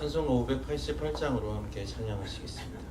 찬송가 588장으로 함께 찬양하시겠습니다.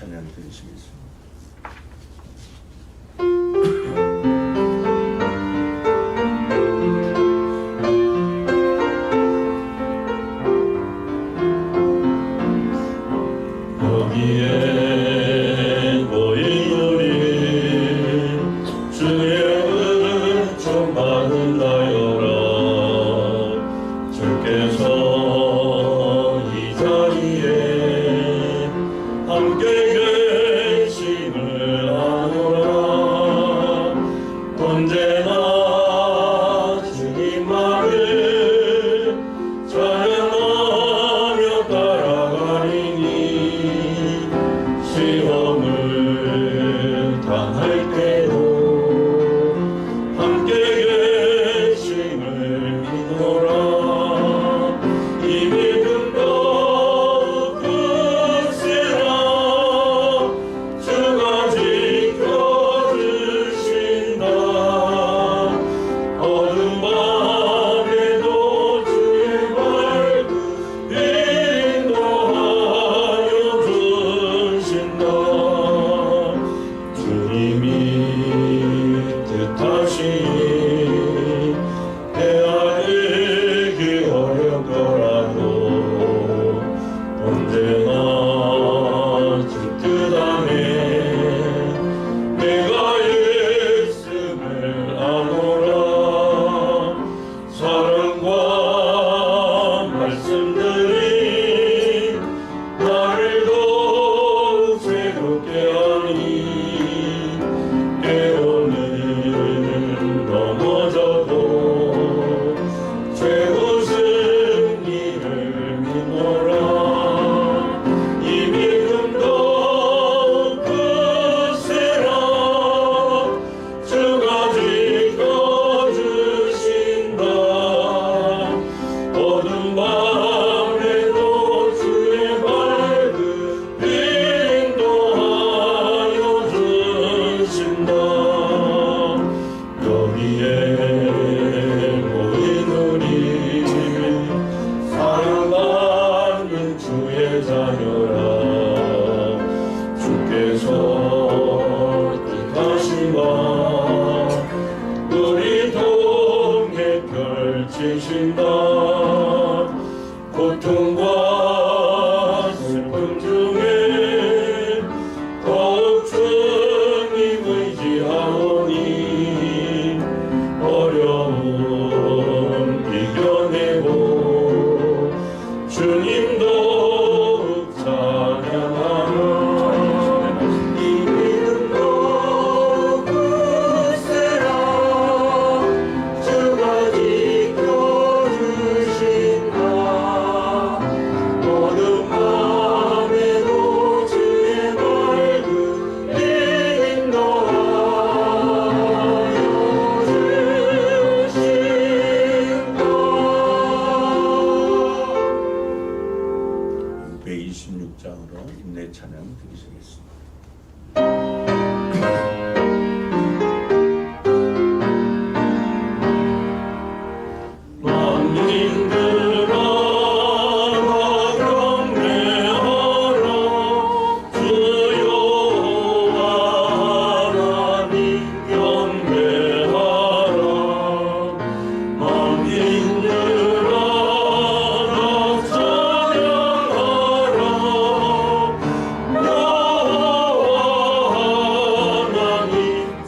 찬양 드리시겠습니다. 고통과 슬픔 중에 더욱 주님 의지하오니 어려움 이겨내고 주님 더욱 찬양하며 이 믿음도 굳세라 주가 지켜주신다 어둠 밤에도 주의 밝음에 인도하여 주신다. 126장으로 인내 찬양 드리시겠습니다. 만민들아 다 경배하라 주 여호와 하나님 경배하라 만민들아 다 찬양하라 여호와 하나님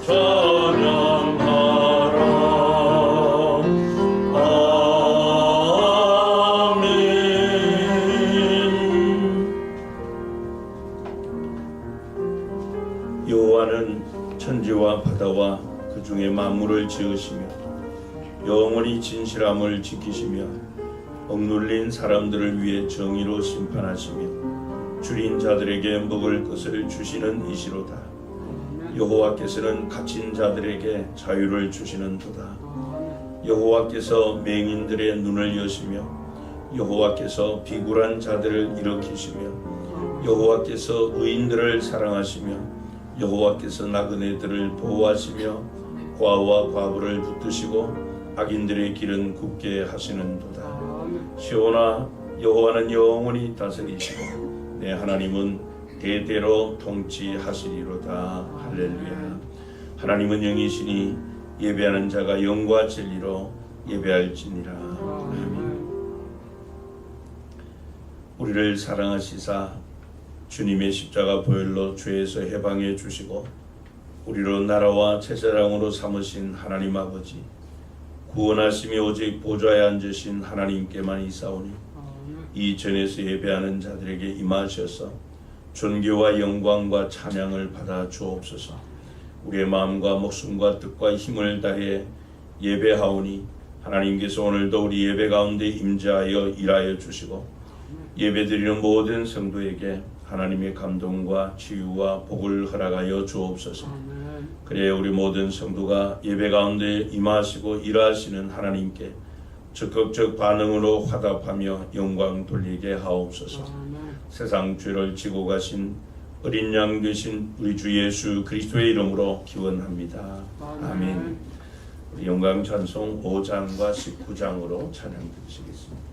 찬양하라 아멘. 여호와는 천지와 바다와 그 중에 만물을 지으시며 영원히 진실함을 지키시며 억눌린 사람들을 위해 정의로 심판하시며 줄인 자들에게 먹을 것을 주시는 이시로다. 여호와께서는 갇힌 자들에게 자유를 주시는도다. 여호와께서 맹인들의 눈을 여시며 여호와께서 비굴한 자들을 일으키시며 여호와께서 의인들을 사랑하시며 여호와께서 나그네들을 보호하시며 과와 과부를 붙드시고 악인들의 길은 굳게 하시는도다. 시온아 여호와는 영원히 다스리시고 내 하나님은 대대로 통치하시리로다. 할렐루야. 하나님은 영이시니 예배하는 자가 영과 진리로 예배할지니라. 아멘. 우리를 사랑하시사 주님의 십자가 보혈로 죄에서 해방해 주시고 우리로 나라와 제사장으로 삼으신 하나님 아버지, 구원하심이 오직 보좌에 앉으신 하나님께만 있사오니 이 전에서 예배하는 자들에게 임하셔서 존귀와 영광과 찬양을 받아 주옵소서. 우리의 마음과 목숨과 뜻과 힘을 다해 예배하오니 하나님께서 오늘도 우리 예배 가운데 임재하여 일하여 주시고 예배드리는 모든 성도에게 하나님의 감동과 치유와 복을 허락하여 주옵소서. 그래 우리 모든 성도가 예배 가운데 임하시고 일하시는 하나님께 적극적 반응으로 화답하며 영광 돌리게 하옵소서. 세상 죄를 지고 가신 어린 양 되신 우리 주 예수 그리스도의 이름으로 기원합니다. 아멘. 우리 영광 찬송 5장과 19장으로 찬양 드리시겠습니다.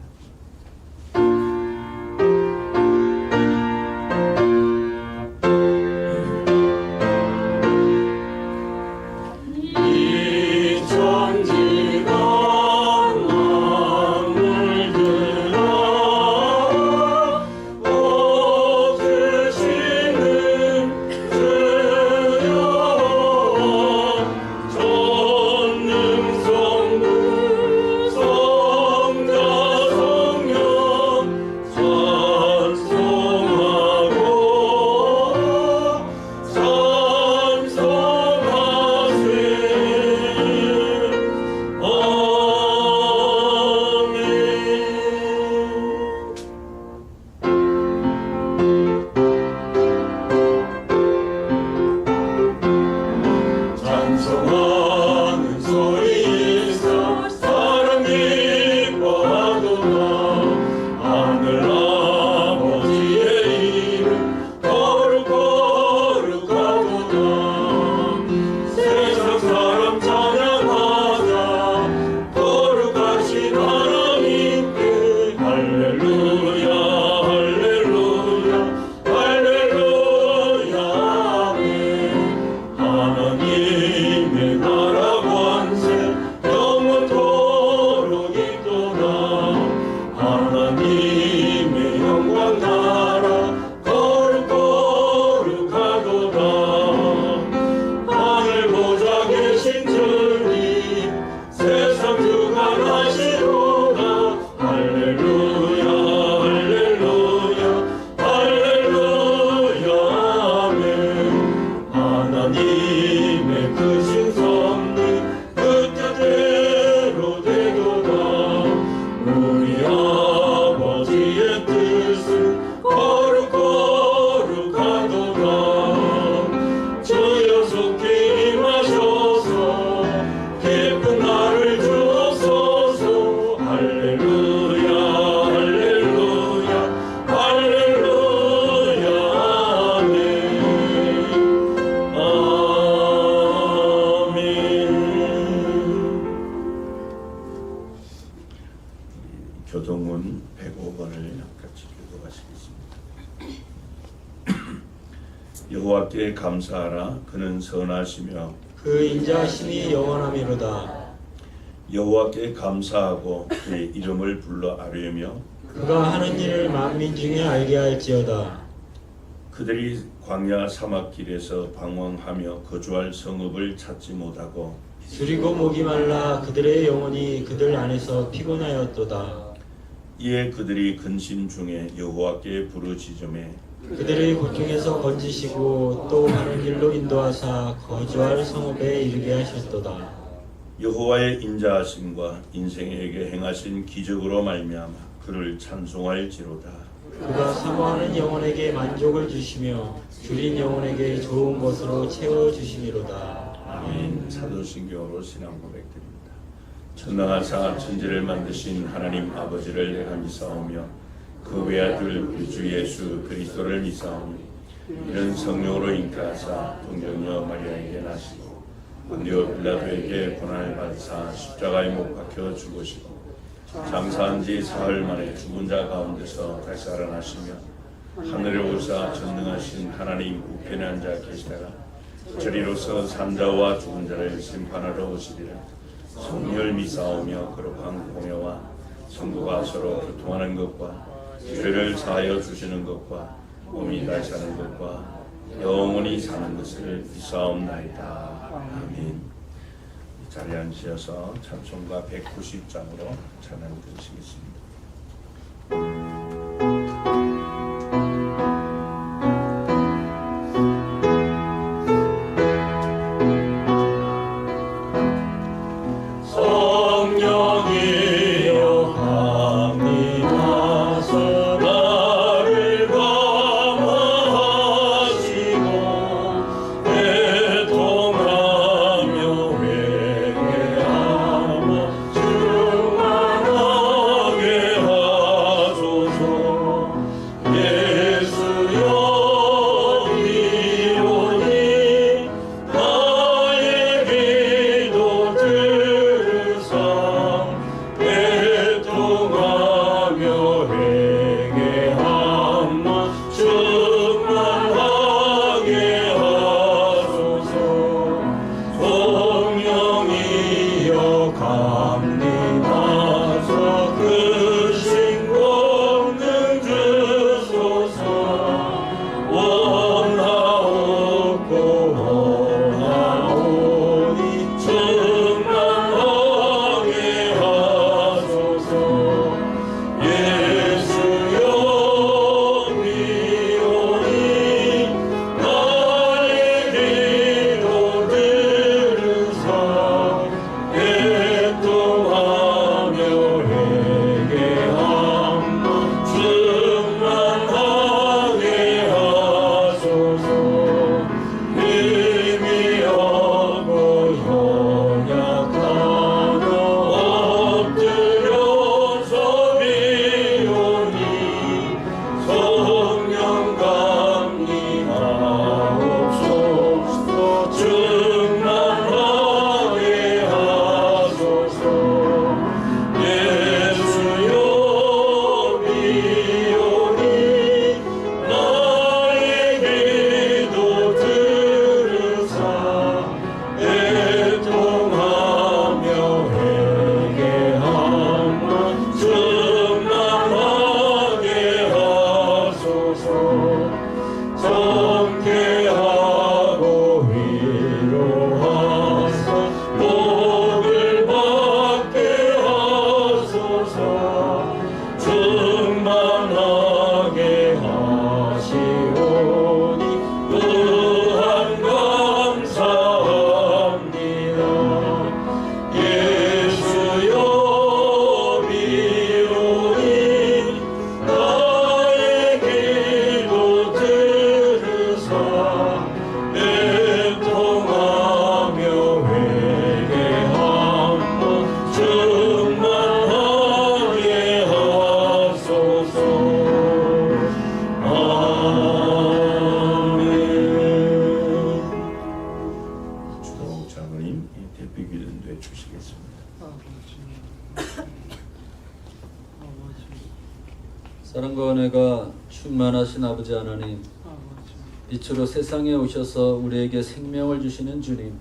성자 할렐루야 할렐루야 아멘 아멘. 교동문 105번을 같이 교독하시겠습니다. 여호와께 감사하라. 그는 선하시며 그 인자하심이 영원함이로다. 여호와께 감사하고 그의 이름을 불러 아뢰며 그가 하는 일을 만민 중에 알게 할지어다. 그들이 광야 사막길에서 방황하며 거주할 성읍을 찾지 못하고 줄이고 목이 말라 그들의 영혼이 그들 안에서 피곤하였도다. 이에 그들이 근심 중에 여호와께 부르짖음에 그들의 고통에서 건지시고 또 하는 일로 인도하사 거주할 성읍에 이르게 하셨도다. 여호와의 인자하심과 인생에게 행하신 기적으로 말미암아 그를 찬송할지로다. 그가 사모하는 영혼에게 만족을 주시며 줄인 영혼에게 좋은 것으로 채워주심이로다. 아멘. 사도신경으로 신앙 고백드립니다. 전능하사 천지를 만드신 하나님 아버지를 내가 미사오며 그 외아들 우리 주 예수 그리스도를 미사오며 이런 성령으로 잉태하사 동정녀 마리아에게 나시고 본디오 빌라도에게 고난을 받으사 십자가에 못 박혀 죽으시고 장사한 지 사흘 만에 죽은 자 가운데서 다시 살아나시며 하늘에 오사 전능하신 하나님 우편에 앉아 계시다가 저리로서 산자와 죽은 자를 심판하러 오시리라. 성령을 미사오며 거룩한 공회와 성도가 서로 교통하는 것과 죄를 사하여 주시는 것과 몸이 다시 사는 것과 영원히 사는 것을 미사옵나이다. 아멘. 이 자리에 앉으셔서 찬송가 190장으로 찬양 드리시겠습니다. 성령이여 감리하사 나를 감화하시고 애통하며 회개하며 충만하게 사랑과 은혜가 충만하신 아버지 하나님, 빛으로 세상에 오셔서 우리에게 생명을 주시는 주님,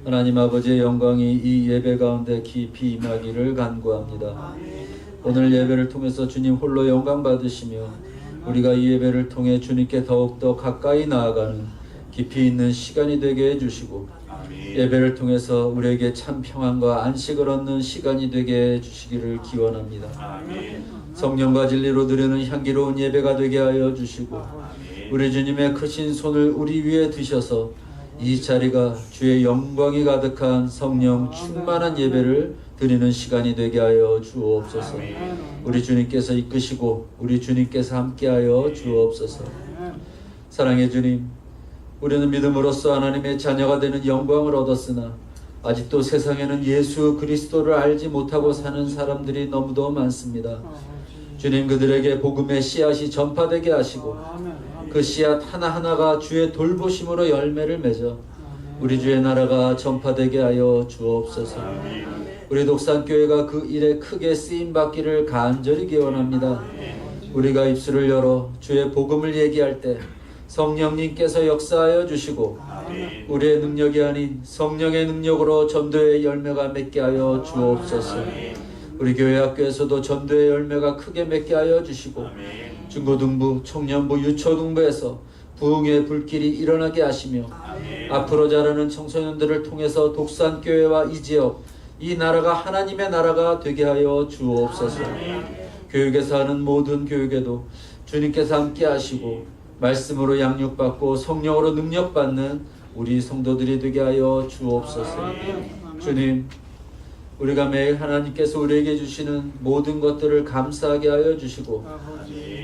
하나님 아버지의 영광이 이 예배 가운데 깊이 임하기를 간구합니다. 오늘 예배를 통해서 주님 홀로 영광 받으시며 우리가 이 예배를 통해 주님께 더욱더 가까이 나아가는 깊이 있는 시간이 되게 해주시고, 예배를 통해서 우리에게 참 평안과 안식을 얻는 시간이 되게 해주시기를 기원합니다. 성령과 진리로 드리는 향기로운 예배가 되게 하여 주시고, 우리 주님의 크신 손을 우리 위에 드셔서 이 자리가 주의 영광이 가득한 성령 충만한 예배를 드리는 시간이 되게 하여 주옵소서. 우리 주님께서 이끄시고 우리 주님께서 함께하여 주옵소서. 사랑의 주님, 우리는 믿음으로써 하나님의 자녀가 되는 영광을 얻었으나 아직도 세상에는 예수 그리스도를 알지 못하고 사는 사람들이 너무도 많습니다. 주님, 그들에게 복음의 씨앗이 전파되게 하시고 그 씨앗 하나하나가 주의 돌보심으로 열매를 맺어 우리 주의 나라가 전파되게 하여 주옵소서. 우리 독산교회가 그 일에 크게 쓰임받기를 간절히 기원합니다. 우리가 입술을 열어 주의 복음을 얘기할 때 성령님께서 역사하여 주시고 우리의 능력이 아닌 성령의 능력으로 전도의 열매가 맺게 하여 주옵소서. 우리 교회 학교에서도 전도의 열매가 크게 맺게 하여 주시고 중고등부, 청년부, 유초등부에서 부흥의 불길이 일어나게 하시며 앞으로 자라는 청소년들을 통해서 독산교회와 이 지역, 이 나라가 하나님의 나라가 되게 하여 주옵소서. 교육에서 하는 모든 교육에도 주님께서 함께 하시고 말씀으로 양육받고 성령으로 능력받는 우리 성도들이 되게 하여 주옵소서. 주님, 우리가 매일 하나님께서 우리에게 주시는 모든 것들을 감사하게 하여 주시고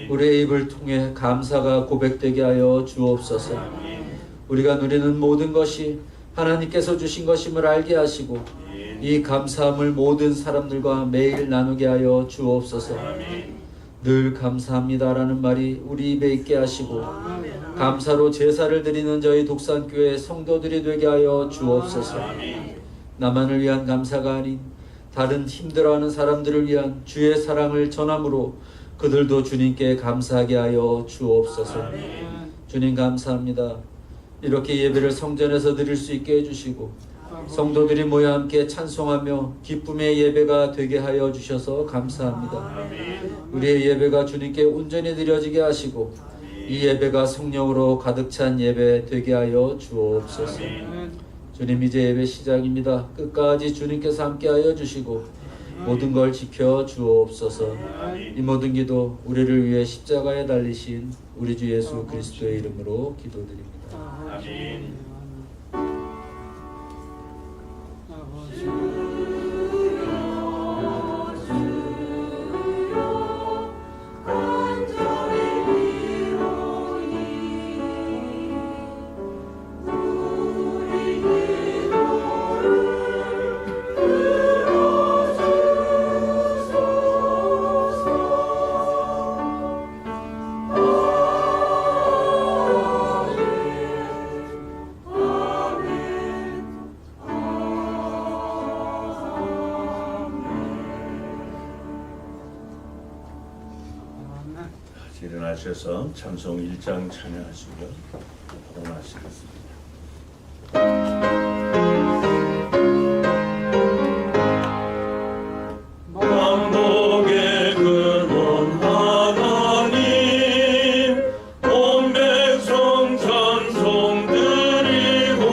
우리의 입을 통해 감사가 고백되게 하여 주옵소서. 우리가 누리는 모든 것이 하나님께서 주신 것임을 알게 하시고 이 감사함을 모든 사람들과 매일 나누게 하여 주옵소서. 늘 감사합니다라는 말이 우리 입에 있게 하시고 감사로 제사를 드리는 저희 독산교회 성도들이 되게 하여 주옵소서. 나만을 위한 감사가 아닌 다른 힘들어하는 사람들을 위한 주의 사랑을 전함으로 그들도 주님께 감사하게 하여 주옵소서. 주님 감사합니다. 이렇게 예배를 성전에서 드릴 수 있게 해주시고 성도들이 모여 함께 찬송하며 기쁨의 예배가 되게 하여 주셔서 감사합니다. 우리의 예배가 주님께 온전히 드려지게 하시고 이 예배가 성령으로 가득 찬 예배 되게 하여 주옵소서. 주님, 이제 예배 시작입니다. 끝까지 주님께서 함께하여 주시고 모든 걸 지켜 주옵소서. 이 모든 기도 우리를 위해 십자가에 달리신 우리 주 예수 그리스도의 이름으로 기도드립니다. 아멘. 일어나셔서 찬송 1장 찬양하시며 봉헌하시겠습니다. 만복의 근원 하나님, 온 백성 찬송 드리고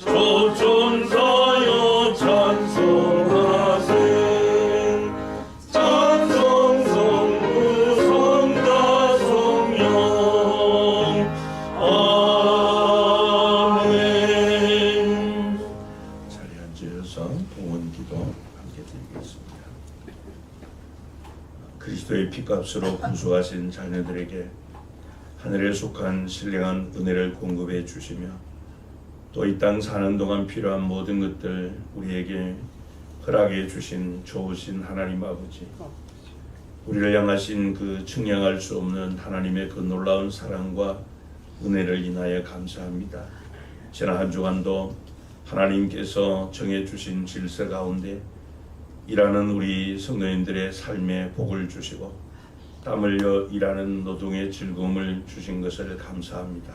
조천사여 찬송하세. 찬송 성부 성자 성령 아멘. 자리에 앉으셔서 봉헌기도 함께 드리겠습니다. 그리스도의 피값으로 구속하신 자녀들에게 하늘에 속한 신령한 은혜를 공급해 주시며 또 이 땅 사는 동안 필요한 모든 것들 우리에게 허락해 주신 좋으신 하나님 아버지, 우리를 향하신 그 측량할 수 없는 하나님의 그 놀라운 사랑과 은혜를 인하여 감사합니다. 지난 한 주간도 하나님께서 정해 주신 질서 가운데 일하는 우리 성도님들의 삶에 복을 주시고 땀 흘려 일하는 노동의 즐거움을 주신 것을 감사합니다.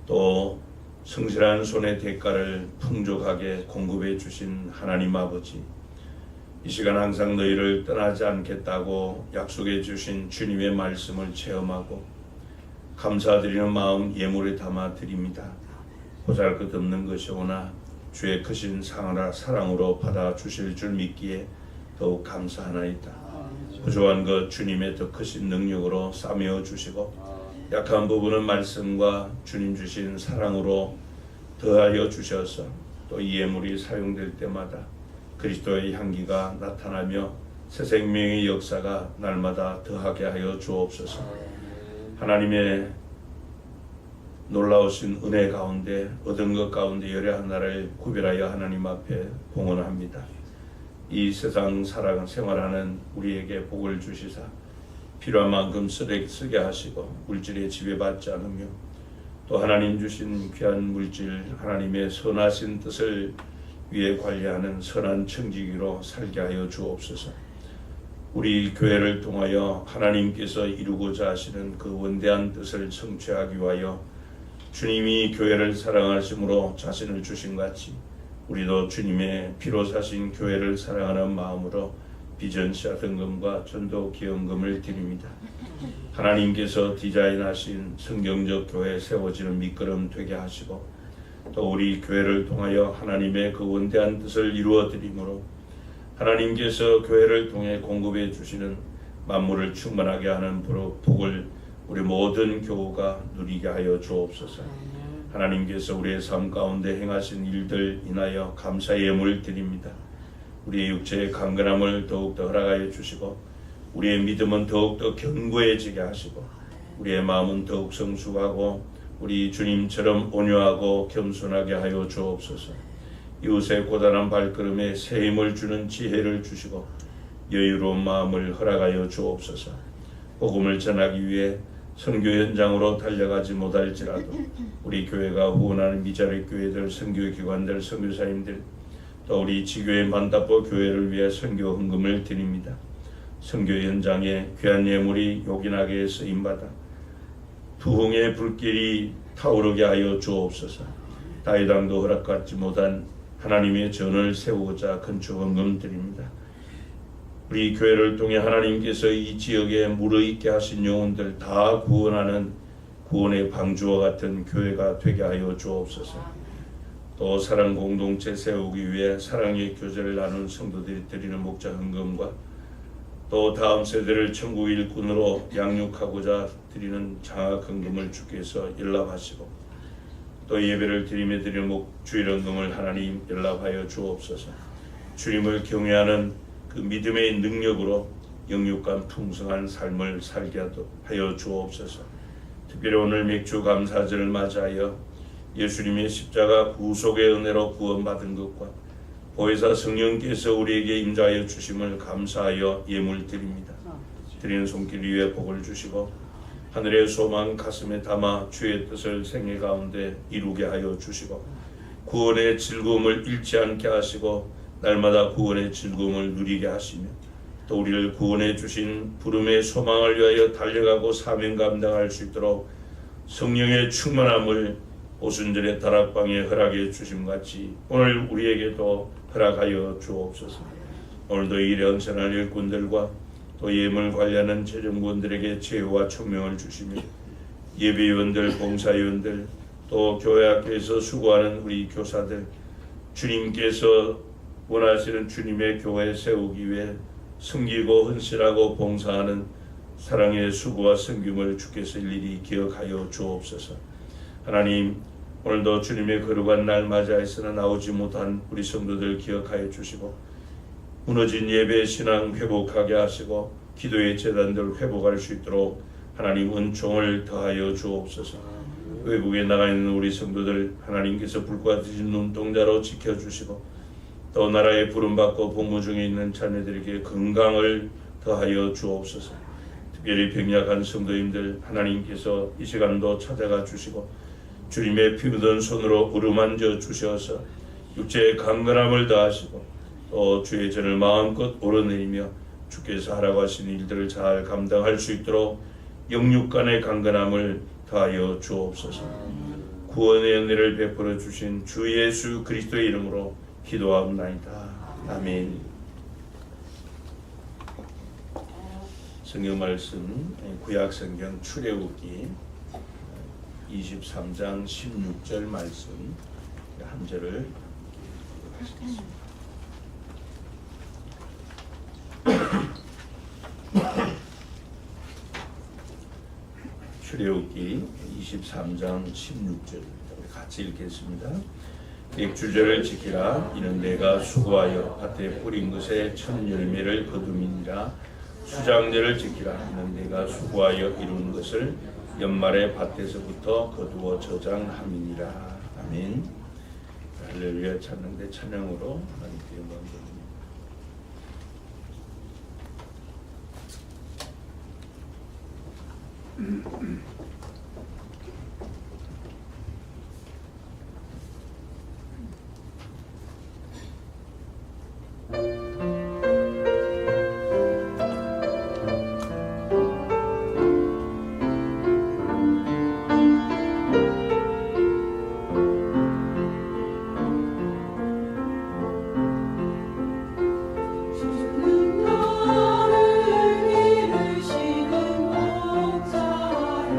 또 성실한 손의 대가를 풍족하게 공급해 주신 하나님 아버지, 이 시간 항상 너희를 떠나지 않겠다고 약속해 주신 주님의 말씀을 체험하고 감사드리는 마음 예물에 담아 드립니다. 보잘것없는 것이오나 주의 크신 사랑으로 받아 주실 줄 믿기에 더욱 감사하나이다. 부족한 것 주님의 더 크신 능력으로 싸매어 주시고 약한 부분은 말씀과 주님 주신 사랑으로 더하여 주셔서 또 이 예물이 사용될 때마다 그리스도의 향기가 나타나며 새 생명의 역사가 날마다 더하게 하여 주옵소서. 하나님의 놀라우신 은혜 가운데 얻은 것 가운데 열의 하나를 구별하여 하나님 앞에 봉헌합니다. 이 세상 살아가 생활하는 우리에게 복을 주시사 필요한 만큼 쓰게 하시고 물질에 지배받지 않으며 또 하나님 주신 귀한 물질 하나님의 선하신 뜻을 위해 관리하는 선한 청지기로 살게 하여 주옵소서. 우리 교회를 통하여 하나님께서 이루고자 하시는 그 원대한 뜻을 성취하기 위하여 주님이 교회를 사랑하심으로 자신을 주신 같이 우리도 주님의 피로 사신 교회를 사랑하는 마음으로 비전시아 등금과 전도 기원금을 드립니다. 하나님께서 디자인하신 성경적 교회 세워지는 밑거름 되게 하시고 또 우리 교회를 통하여 하나님의 그 원대한 뜻을 이루어 드림으로 하나님께서 교회를 통해 공급해 주시는 만물을 충만하게 하는 복을 우리 모든 교우가 누리게 하여 주옵소서. 하나님께서 우리의 삶 가운데 행하신 일들 인하여 감사의 예물을 드립니다. 우리의 육체의 강건함을 더욱더 허락하여 주시고 우리의 믿음은 더욱더 견고해지게 하시고 우리의 마음은 더욱 성숙하고 우리 주님처럼 온유하고 겸손하게 하여 주옵소서. 이웃의 고단한 발걸음에 새 힘을 주는 지혜를 주시고 여유로운 마음을 허락하여 주옵소서. 복음을 전하기 위해 선교 현장으로 달려가지 못할지라도 우리 교회가 후원하는 미자립 교회들, 선교기관들, 선교사님들 또 우리 지교회 만다포 교회를 위해 선교 헌금을 드립니다. 선교 현장에 귀한 예물이 요긴하게 쓰임받아 부흥의 불길이 타오르게 하여 주옵소서. 다윗왕도 허락받지 못한 하나님의 전을 세우고자 건축 헌금 드립니다. 우리 교회를 통해 하나님께서 이 지역에 무르익게 하신 영혼들 다 구원하는 구원의 방주와 같은 교회가 되게 하여 주옵소서. 또 사랑 공동체 세우기 위해 사랑의 교제를 나눈 성도들이 드리는 목자 헌금과 또 다음 세대를 천국 일꾼으로 양육하고자 드리는 장학 헌금을 주께서 연락하시고 또 예배를 드리며 드리는 주일 헌금을 하나님 연락하여 주옵소서. 주님을 경외하는 그 믿음의 능력으로 영육간 풍성한 삶을 살게 하여 주옵소서. 특별히 오늘 맥주 감사절을 맞이하여 예수님의 십자가 구속의 은혜로 구원받은 것과 보혜사 성령께서 우리에게 임자하여 주심을 감사하여 예물 드립니다. 드리는 손길 위에 복을 주시고 하늘의 소망 가슴에 담아 주의 뜻을 생애 가운데 이루게 하여 주시고 구원의 즐거움을 잃지 않게 하시고 날마다 구원의 즐거움을 누리게 하시며 또 우리를 구원해 주신 부름의 소망을 위하여 달려가고 사명 감당할 수 있도록 성령의 충만함을 오순절의 다락방에 허락해 주심같이 오늘 우리에게도 허락하여 주옵소서. 오늘도 일에 헌신할 일꾼들과 또 예물 관리하는 재정부원들에게 지혜와 총명을 주시며 예배위원들, 봉사위원들 또 교회학교에서 수고하는 우리 교사들 주님께서 원하시는 주님의 교회 세우기 위해 섬기고 헌신하고 봉사하는 사랑의 수고와 섬김을 주께서 일일이 기억하여 주옵소서. 하나님 오늘도 주님의 거룩한 날 맞이하였으나 나오지 못한 우리 성도들 기억하여 주시고 무너진 예배 신앙 회복하게 하시고 기도의 재단들 회복할 수 있도록 하나님 은총을 더하여 주옵소서. 외국에 나가 있는 우리 성도들 하나님께서 불과 같으신 눈동자로 지켜주시고 또 나라에 부름받고 복무 중에 있는 자녀들에게 건강을 더하여 주옵소서. 특별히 병약한 성도님들 하나님께서 이 시간도 찾아가 주시고 주님의 피 묻은 손으로 어루만져 주셔서 육체의 강건함을 더하시고 또 주의 전을 마음껏 오르내리며 주께서 하라고 하신 일들을 잘 감당할 수 있도록 영육간의 강건함을 더하여 주옵소서. 구원의 은혜를 베풀어 주신 주 예수 그리스도의 이름으로 기도하옵나이다. 아멘. 성경 말씀 구약 성경 출애굽기 23장 16절 말씀 한 절을 하시겠습니다. 출애굽기 23장 16절입니다. 우리 같이 읽겠습니다. 액주절을 지키라. 이는 내가 수고하여 밭에 뿌린 것에 첫 열매를 거둠이니라. 수장절을 지키라. 이는 내가 수고하여 이룬 것을 연말에 밭에서부터 거두어 저장함이니라. 아멘. 할렐루야. 찬양대 찬양으로 하나님께 영광 돌립니다. 주는 나를 이루시는 목자여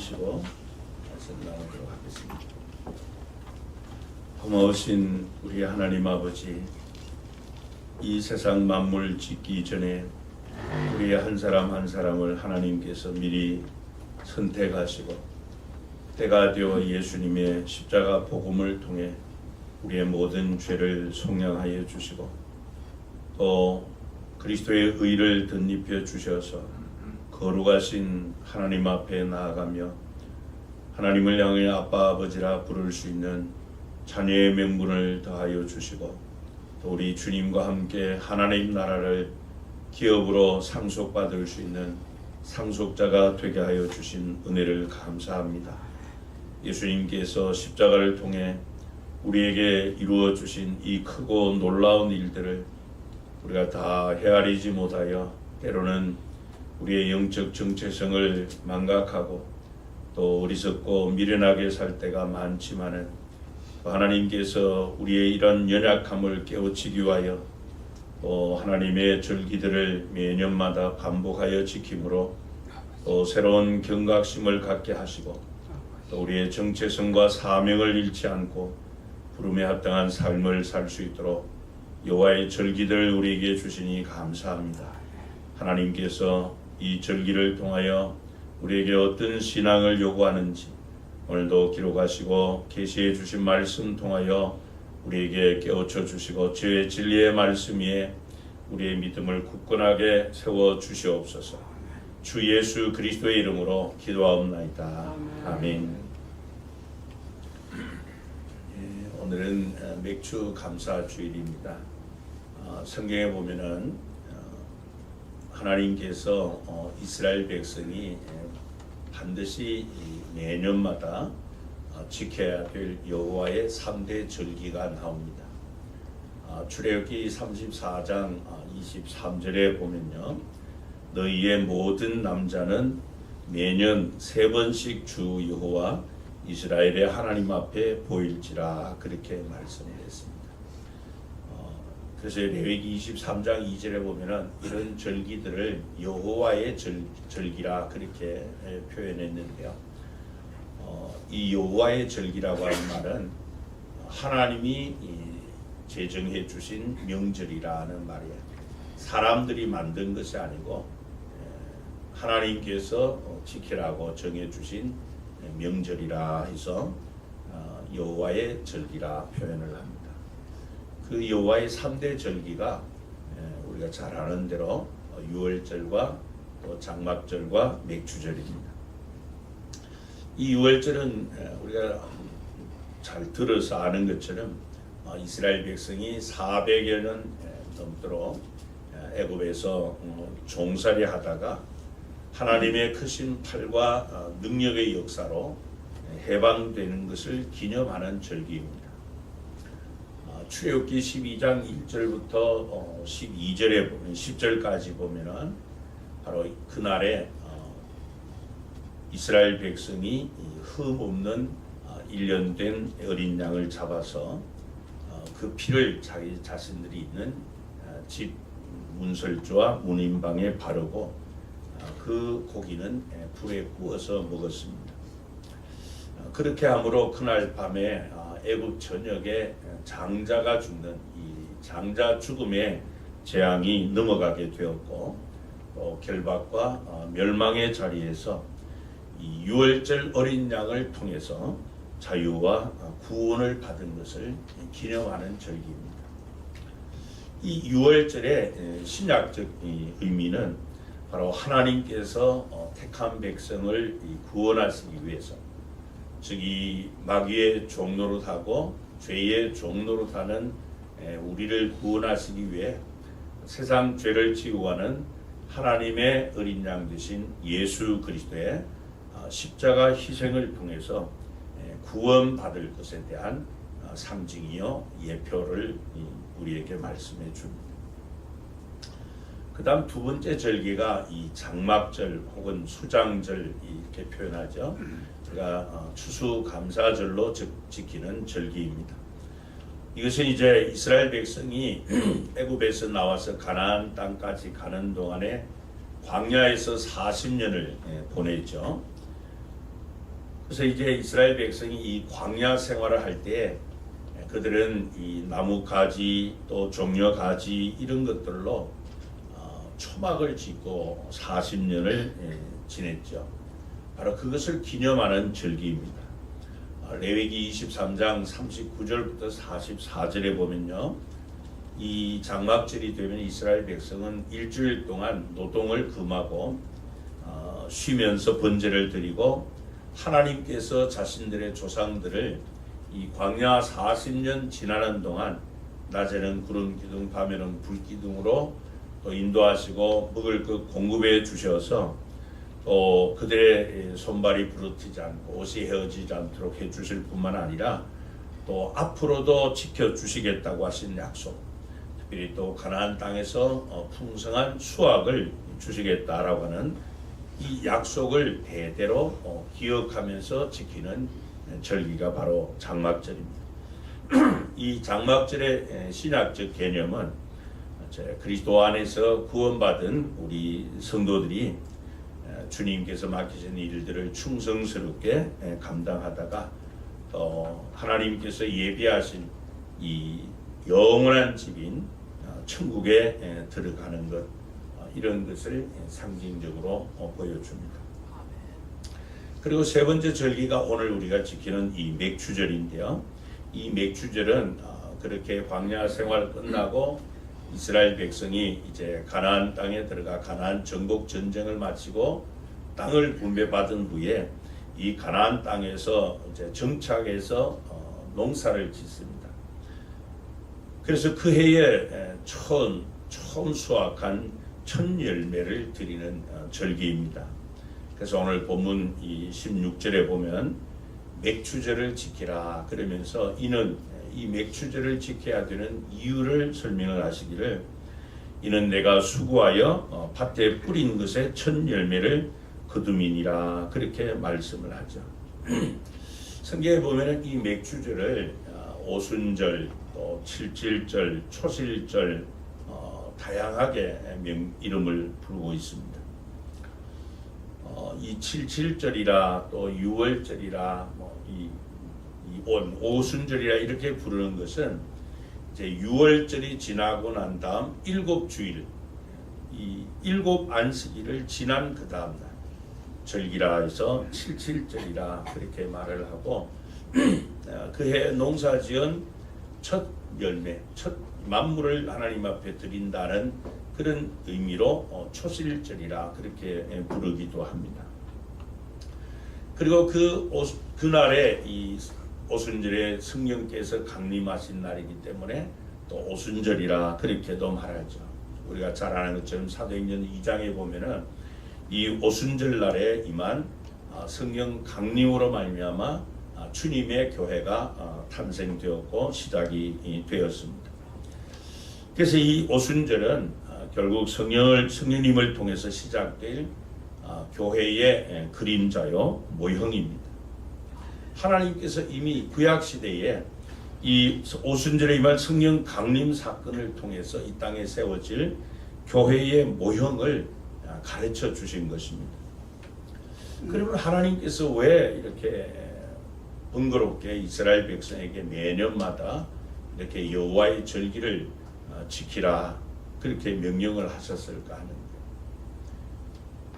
주시고 말씀 나누도록 하겠습니다. 고마우신 우리 하나님 아버지, 이 세상 만물 짓기 전에 우리 한 사람 한 사람을 하나님께서 미리 선택하시고 때가 되어 예수님의 십자가 복음을 통해 우리의 모든 죄를 속량하여 주시고 또 그리스도의 의를 덧입혀 주셔서 거룩하신 하나님 앞에 나아가며 하나님을 향해 아빠 아버지라 부를 수 있는 자녀의 명분을 더하여 주시고 또 우리 주님과 함께 하나님 나라를 기업으로 상속받을 수 있는 상속자가 되게 하여 주신 은혜를 감사합니다. 예수님께서 십자가를 통해 우리에게 이루어 주신 이 크고 놀라운 일들을 우리가 다 헤아리지 못하여 때로는 우리의 영적 정체성을 망각하고 또 어리석고 미련하게 살 때가 많지만은 하나님께서 우리의 이런 연약함을 깨우치기 위하여 또 하나님의 절기들을 매년마다 반복하여 지킴으로 또 새로운 경각심을 갖게 하시고 또 우리의 정체성과 사명을 잃지 않고 부름에 합당한 삶을 살 수 있도록 여호와의 절기들을 우리에게 주시니 감사합니다. 하나님께서 이 절기를 통하여 우리에게 어떤 신앙을 요구하는지 오늘도 기록하시고 계시해 주신 말씀 통하여 우리에게 깨우쳐 주시고 주의 진리의 말씀 위에 우리의 믿음을 굳건하게 세워 주시옵소서. 주 예수 그리스도의 이름으로 기도하옵나이다. 아멘. 오늘은 맥주 감사 주일입니다. 성경에 보면은 하나님께서 이스라엘 백성이 반드시 매년마다 지켜야 될 여호와의 3대 절기가 나옵니다. 출애굽기 34장 23절에 보면요, 너희의 모든 남자는 매년 3번씩 주 여호와 이스라엘의 하나님 앞에 보일지라 그렇게 말씀을 했습니다. 그래서 레위기 23장 2절에 보면은 이런 절기들을 여호와의 절기라 그렇게 표현했는데요. 이 여호와의 절기라고 하는 말은 하나님이 제정해 주신 명절이라는 말이에요. 사람들이 만든 것이 아니고 하나님께서 지키라고 정해 주신 명절이라 해서 여호와의 절기라 표현을 합니다. 그 여호와의 3대 절기가 우리가 잘 아는 대로 유월절과 또 장막절과 맥주절입니다. 이 유월절은 우리가 잘 들어서 아는 것처럼 이스라엘 백성이 400여 년 넘도록 애굽에서 종살이 하다가 하나님의 크신 팔과 능력의 역사로 해방되는 것을 기념하는 절기입니다. 출애굽기 12장 1절부터 12절에 보면 10절까지 보면은 바로 그날에 이스라엘 백성이 흠 없는 1년 된 어린 양을 잡아서 그 피를 자기 자신들이 있는 집 문설주와 문인방에 바르고 그 고기는 불에 구워서 먹었습니다. 그렇게 함으로 그날 밤에 애굽 전역에 장자가 죽는 이 장자 죽음의 재앙이 넘어가게 되었고 또 결박과 멸망의 자리에서 이 유월절 어린 양을 통해서 자유와 구원을 받은 것을 기념하는 절기입니다. 이 유월절의 신약적 의미는 바로 하나님께서 택한 백성을 구원하시기 위해서, 즉 이 마귀의 종노릇하고 죄의 종노릇하는 우리를 구원하시기 위해 세상 죄를 지고 가는 하나님의 어린 양 되신 예수 그리스도의 십자가 희생을 통해서 구원받을 것에 대한 상징이요 예표를 우리에게 말씀해 줍니다. 그 다음 두 번째 절기가 이 장막절 혹은 수장절 이렇게 표현하죠. 제가 추수감사절로 지키는 절기입니다. 이것은 이제 이스라엘 백성이 애굽에서 나와서 가나안 땅까지 가는 동안에 광야에서 40년을 보냈죠. 그래서 이제 이스라엘 백성이 이 광야 생활을 할 때 그들은 이 나무 가지 또 종려 가지 이런 것들로 초막을 짓고 40년을 지냈죠. 바로 그것을 기념하는 절기입니다. 레위기 23장 39절부터 44절에 보면요, 이 장막절이 되면 이스라엘 백성은 일주일 동안 노동을 금하고 쉬면서 번제를 드리고 하나님께서 자신들의 조상들을 이 광야 40년 지나는 동안 낮에는 구름 기둥 밤에는 불 기둥으로 또 인도하시고 먹을 것 공급해 주셔서 또 그들의 손발이 부러뜨지 않고 옷이 헤어지지 않도록 해 주실 뿐만 아니라 또 앞으로도 지켜 주시겠다고 하신 약속, 특별히 또 가나안 땅에서 풍성한 수확을 주시겠다라고 하는 이 약속을 대대로 기억하면서 지키는 절기가 바로 장막절입니다. 이 장막절의 신학적 개념은 그리스도 안에서 구원받은 우리 성도들이 주님께서 맡기신 일들을 충성스럽게 감당하다가 또 하나님께서 예비하신 이 영원한 집인 천국에 들어가는 것, 이런 것을 상징적으로 보여줍니다. 그리고 세 번째 절기가 오늘 우리가 지키는 이 맥추절인데요. 이 맥추절은 그렇게 광야 생활 끝나고 이스라엘 백성이 이제 가나안 땅에 들어가 가나안 정복 전쟁을 마치고 땅을 분배받은 후에 이 가나안 땅에서 이제 정착해서 농사를 짓습니다. 그래서 그 해에 처음 수확한 첫 열매를 드리는 절기입니다. 그래서 오늘 본문 이 16절에 보면 맥추절을 지키라 그러면서 이는 이 맥추절을 지켜야 되는 이유를 설명을 하시기를, 이는 내가 수고하여 밭에 뿌린 것의 첫 열매를 거둠이니라 그렇게 말씀을 하죠. 성경에 보면 이 맥추절을 오순절, 또 칠칠절, 초실절 다양하게 이름을 부르고 있습니다. 이 칠칠절이라 또 유월절이라 이 오순절이라 이렇게 부르는 것은 이제 유월절이 지나고 난 다음 7주일, 이 7 안식일을 지난 그 다음 날 절기라 해서 칠칠절이라 그렇게 말을 하고 그해 농사지은 첫 열매, 첫 만물을 하나님 앞에 드린다는 그런 의미로 초실절이라 그렇게 부르기도 합니다. 그리고 그날에 이 오순절에 성령께서 강림하신 날이기 때문에 또 오순절이라 그렇게도 말하죠. 우리가 잘 아는 것처럼 사도행전 2장에 보면은 이 오순절 날에 임한 성령 강림으로 말미암아 주님의 교회가 탄생되었고 시작이 되었습니다. 그래서 이 오순절은 결국 성령님을 통해서 시작될 교회의 그림자요 모형입니다. 하나님께서 이미 구약 시대에 이 오순절에 임한 성령 강림 사건을 통해서 이 땅에 세워질 교회의 모형을 가르쳐 주신 것입니다. 그러면 하나님께서 왜 이렇게 번거롭게 이스라엘 백성에게 매년마다 이렇게 여호와의 절기를 지키라 그렇게 명령을 하셨을까 하는 거예요.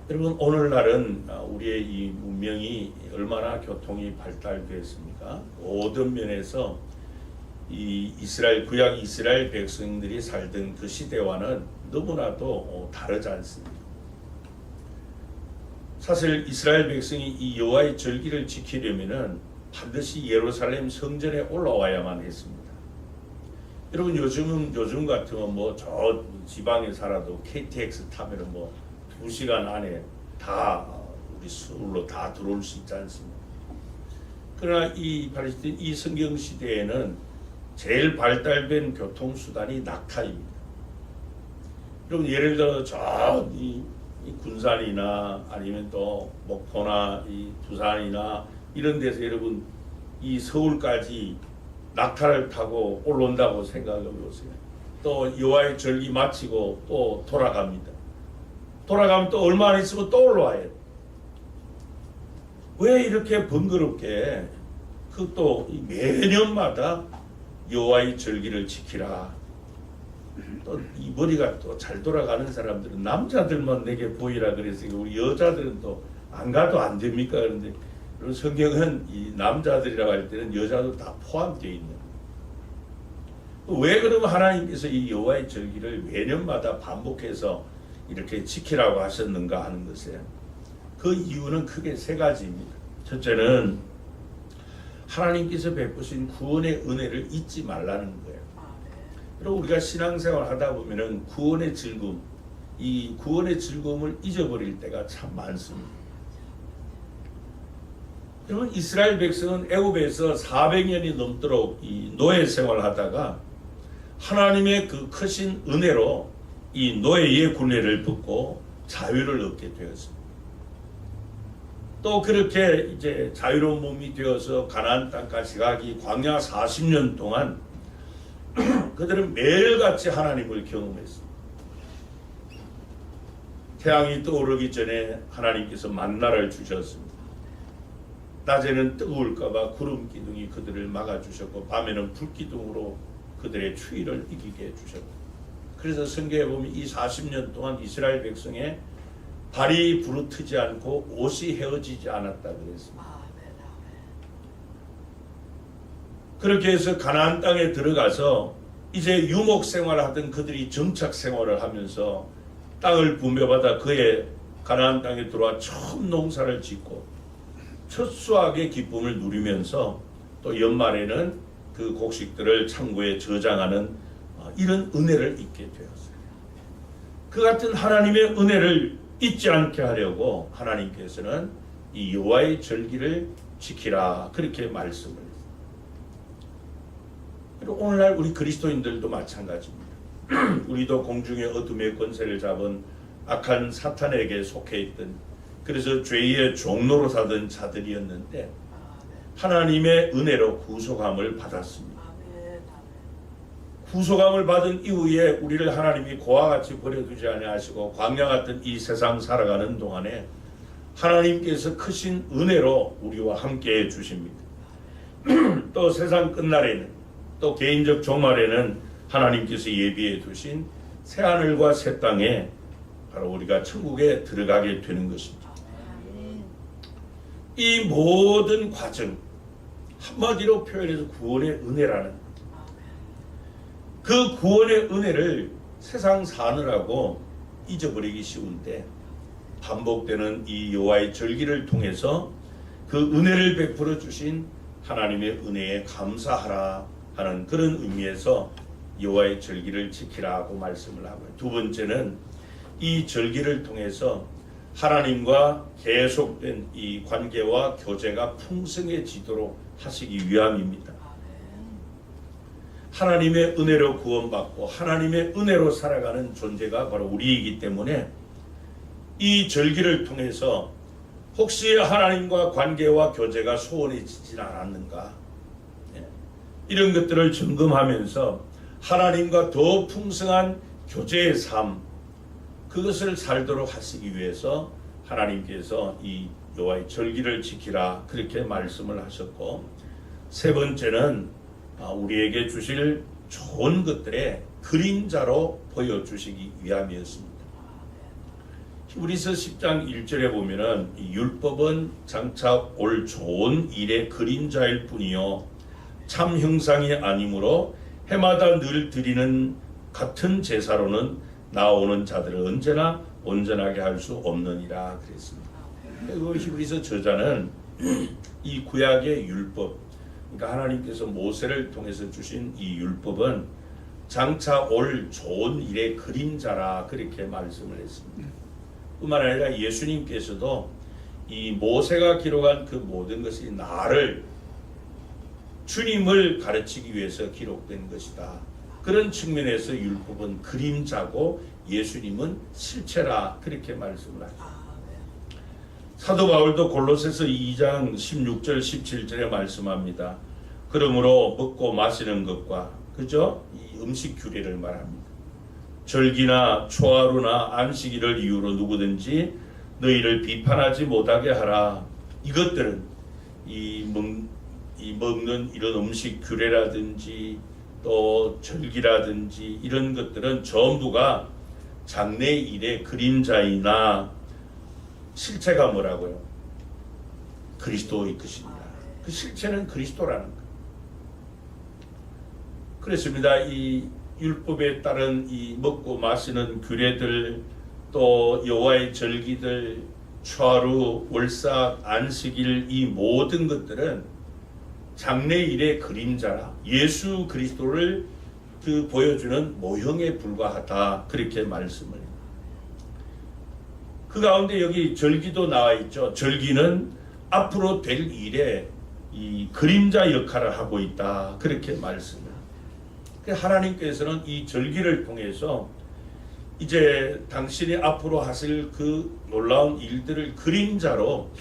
여러분, 오늘날은 우리의 이 문명이 얼마나 교통이 발달되었습니까? 모든 면에서 이 구약 이스라엘 백성들이 살던 그 시대와는 너무나도 다르지 않습니다. 사실 이스라엘 백성이 이 여호와의 절기를 지키려면은 반드시 예루살렘 성전에 올라와야만 했습니다. 여러분, 요즘 같으면 뭐 저 지방에 살아도 KTX 타면은 뭐 2시간 안에 다 우리 서울로 다 들어올 수 있지 않습니까? 그러나 이 성경 시대에는 제일 발달된 교통수단이 낙타입니다. 여러분, 예를 들어 이 군산이나 아니면 또 목포나 이 부산이나 이런 데서 여러분 이 서울까지 낙타를 타고 올라온다고 생각해 보세요. 또 여호와의 절기 마치고 또 돌아갑니다. 돌아가면 또 얼마 안 있으면 또 올라와요. 왜 이렇게 번거롭게 그 또 매년마다 여호와의 절기를 지키라. 또 이 머리가 또 잘 돌아가는 사람들은 남자들만 내게 보이라 그래서 우리 여자들은 또 안 가도 안 됩니까? 그런데 성경은 이 남자들이라고 할 때는 여자도 다 포함되어 있는. 왜 그러면 하나님께서 이 여호와의 절기를 매년마다 반복해서 이렇게 지키라고 하셨는가 하는 것에 그 이유는 크게 세 가지입니다. 첫째는 하나님께서 베푸신 구원의 은혜를 잊지 말라는 거예요. 그리고 우리가 신앙생활 하다 보면은 구원의 즐거움, 이 구원의 즐거움을 잊어버릴 때가 참 많습니다. 여러분, 이스라엘 백성은 애굽에서 400년이 넘도록 이 노예 생활하다가 하나님의 그 크신 은혜로 이 노예의 굴레를 벗고 자유를 얻게 되었습니다. 또 그렇게 이제 자유로운 몸이 되어서 가나안 땅까지 가기 광야 40년 동안 그들은 매일같이 하나님을 경험했습니다. 태양이 떠오르기 전에 하나님께서 만나를 주셨습니다. 낮에는 뜨거울까봐 구름 기둥이 그들을 막아주셨고 밤에는 불기둥으로 그들의 추위를 이기게 해주셨고, 그래서 성경에 보면 이 40년 동안 이스라엘 백성의 발이 부르트지 않고 옷이 헤어지지 않았다 그랬습니다. 그렇게 해서 가나안 땅에 들어가서 이제 유목 생활하던 그들이 정착 생활을 하면서 땅을 분배받아 그의 가나안 땅에 들어와 처음 농사를 짓고 첫 수확의 기쁨을 누리면서 또 연말에는 그 곡식들을 창고에 저장하는 이런 은혜를 잊게 되었어요. 그 같은 하나님의 은혜를 잊지 않게 하려고 하나님께서는 이 여호와의 절기를 지키라 그렇게 말씀을 했어요. 그리고 오늘날 우리 그리스도인들도 마찬가지입니다. 우리도 공중의 어둠의 권세를 잡은 악한 사탄에게 속해 있던, 그래서 죄의 종로로 사던 자들이었는데 하나님의 은혜로 구속함을 받았습니다. 구속함을 받은 이후에 우리를 하나님이 고와 같이 버려두지 아니하시고 광야 같은 이 세상 살아가는 동안에 하나님께서 크신 은혜로 우리와 함께 해 주십니다. 또 세상 끝날에는, 또 개인적 종말에는 하나님께서 예비해 두신 새하늘과 새 땅에 바로 우리가 천국에 들어가게 되는 것입니다. 이 모든 과정, 한마디로 표현해서 구원의 은혜라는, 그 구원의 은혜를 세상 사느라고 잊어버리기 쉬운데 반복되는 이 여호와의 절기를 통해서 그 은혜를 베풀어 주신 하나님의 은혜에 감사하라 하는 그런 의미에서 여호와의 절기를 지키라고 말씀을 하고요. 두 번째는 이 절기를 통해서 하나님과 계속된 이 관계와 교제가 풍성해지도록 하시기 위함입니다. 하나님의 은혜로 구원받고 하나님의 은혜로 살아가는 존재가 바로 우리이기 때문에 이 절기를 통해서 혹시 하나님과 관계와 교제가 소원해지진 않았는가, 이런 것들을 점검하면서 하나님과 더 풍성한 교제의 삶, 그것을 살도록 하시기 위해서 하나님께서 이 여호와의 절기를 지키라 그렇게 말씀을 하셨고, 세 번째는 우리에게 주실 좋은 것들의 그림자로 보여주시기 위함이었습니다. 히브리서 10장 1절에 보면은 이 율법은 장차 올 좋은 일의 그림자일 뿐이요 참 형상이 아니므로 해마다 늘 드리는 같은 제사로는 나오는 자들을 언제나 온전하게 할 수 없느니라 그랬습니다. 그리고 히브리서 저자는 이 구약의 율법, 그러니까 하나님께서 모세를 통해서 주신 이 율법은 장차 올 좋은 일의 그림자라 그렇게 말씀을 했습니다. 뿐만 아니라 예수님께서도 이 모세가 기록한 그 모든 것이 나를, 주님을 가르치기 위해서 기록된 것이다. 그런 측면에서 율법은 그림자고 예수님은 실체라 그렇게 말씀을 하죠. 사도 바울도 골로새서 2장 16절 17절에 말씀합니다. 그러므로 먹고 마시는 것과 그죠? 이 음식 규례를 말합니다. 절기나 초하루나 안식일을 이유로 누구든지 너희를 비판하지 못하게 하라. 이것들은 먹는 이런 음식 규례라든지 또 절기라든지 이런 것들은 전부가 장래일의 그림자이나 실체가 뭐라고요? 그리스도의 것입니다. 그 실체는 그리스도라는 거예요. 그렇습니다. 이 율법에 따른 이 먹고 마시는 규례들, 또 여호와의 절기들, 추하루, 월삭, 안식일, 이 모든 것들은 장래일의 그림자라 예수 그리스도를 보여주는 모형에 불과하다, 그렇게 말씀을. 그 가운데 여기 절기도 나와 있죠. 절기는 앞으로 될 일에 이 그림자 역할을 하고 있다, 그렇게 말씀을. 하나님께서는 이 절기를 통해서 이제 당신이 앞으로 하실 그 놀라운 일들을 그림자로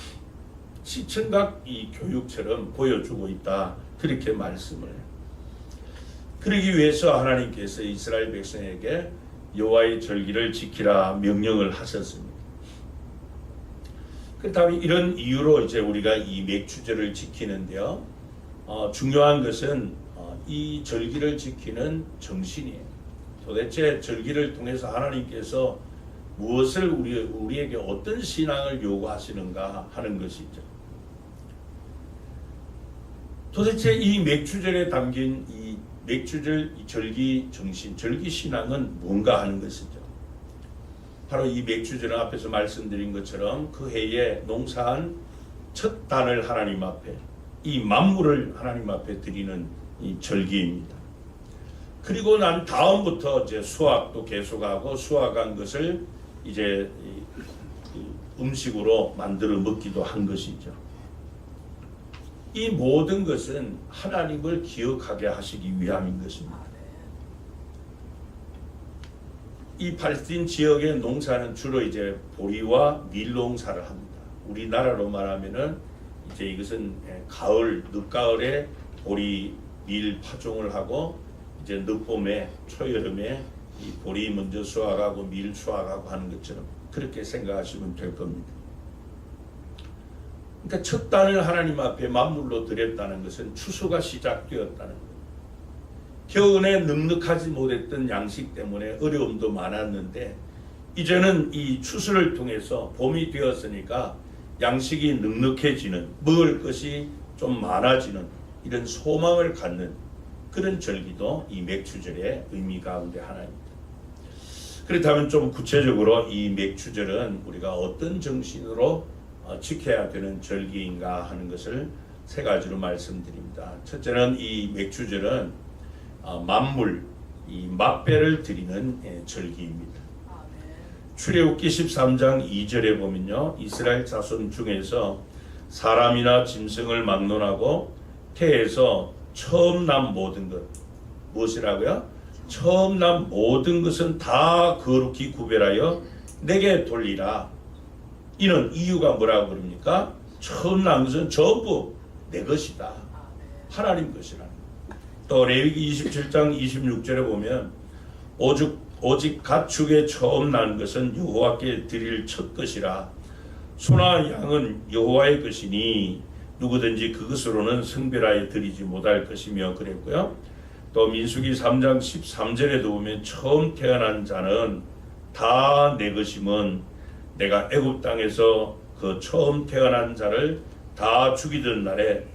시청각 이 교육처럼 보여주고 있다, 그렇게 말씀을 해요. 그러기 위해서 하나님께서 이스라엘 백성에게 여호와의 절기를 지키라 명령을 하셨습니다. 그렇다면 이런 이유로 이제 우리가 이 맥주절을 지키는데요. 중요한 것은 이 절기를 지키는 정신이에요. 도대체 절기를 통해서 하나님께서 무엇을 우리에게 어떤 신앙을 요구하시는가 하는 것이죠. 도대체 이 맥주절에 담긴 이 맥주절 이 절기 정신, 절기 신앙은 뭔가 하는 것이죠. 바로 이 맥주절은 앞에서 말씀드린 것처럼 그 해에 농사한 첫 단을 하나님 앞에, 이 만물을 하나님 앞에 드리는 이 절기입니다. 그리고 난 다음부터 이제 수확도 계속하고 수확한 것을 이제 음식으로 만들어 먹기도 한 것이죠. 이 모든 것은 하나님을 기억하게 하시기 위함인 것입니다. 이 팔레스틴 지역의 농사는 주로 이제 보리와 밀 농사를 합니다. 우리나라로 말하면은 이제 이것은 가을, 늦가을에 보리, 밀 파종을 하고 이제 늦봄에, 초여름에 이 보리 먼저 수확하고 밀 수확하고 하는 것처럼 그렇게 생각하시면 될 겁니다. 그러니까 첫 단을 하나님 앞에 만물로 드렸다는 것은 추수가 시작되었다는 거예요. 겨우내 넉넉하지 못했던 양식 때문에 어려움도 많았는데 이제는 이 추수를 통해서 봄이 되었으니까 양식이 넉넉해지는, 먹을 것이 좀 많아지는 이런 소망을 갖는 그런 절기도 이 맥주절의 의미 가운데 하나입니다. 그렇다면 좀 구체적으로 이 맥주절은 우리가 어떤 정신으로 지켜야 되는 절기인가 하는 것을 세 가지로 말씀드립니다. 첫째는 이 맥주절은 만물, 이 맛배를 드리는 절기입니다. 출애굽기 13장 2절에 보면요, 이스라엘 자손 중에서 사람이나 짐승을 막론하고 태에서 처음 난 모든 것, 무엇이라고요? 처음 난 모든 것은 다 거룩히 구별하여 내게 돌리라. 이는 이유가 뭐라고 그럽니까? 처음 난 것은 전부 내 것이다, 하나님 것이라. 또 레위기 27장 26절에 보면 오직 가축의 처음 난 것은 여호와께 드릴 첫 것이라. 소나 양은 여호와의 것이니 누구든지 그것으로는 성별하여 드리지 못할 것이며 그랬고요. 또 민수기 3장 13절에도 보면 처음 태어난 자는 다 내 것임은 내가 애굽 땅에서 그 처음 태어난 자를 다 죽이던 날에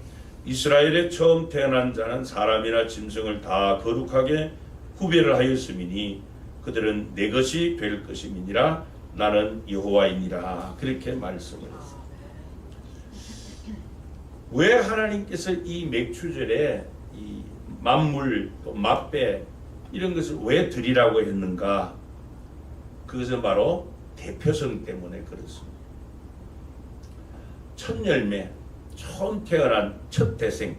이스라엘의 처음 태어난 자는 사람이나 짐승을 다 거룩하게 구별을 하였음이니 그들은 내 것이 될 것임이니라. 나는 여호와이니라. 그렇게 말씀을 했습니다. 왜 하나님께서 이 맥주절에 이 만물 또 맛배 이런 것을 왜 드리라고 했는가? 그것은 바로 대표성 때문에 그렇습니다. 첫 열매, 처음 태어난 첫 태생,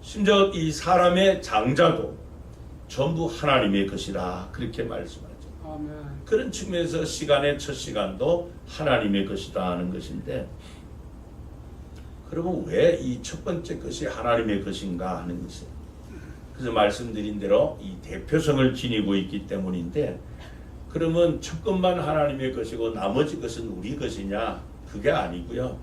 심지어 이 사람의 장자도 전부 하나님의 것이다, 그렇게 말씀하죠. 아멘. 그런 측면에서 시간의 첫 시간도 하나님의 것이다 하는 것인데, 그러면 왜 이 첫 번째 것이 하나님의 것인가 하는 것이에요. 그래서 말씀드린 대로 이 대표성을 지니고 있기 때문인데, 그러면 첫 것만 하나님의 것이고 나머지 것은 우리 것이냐? 그게 아니고요.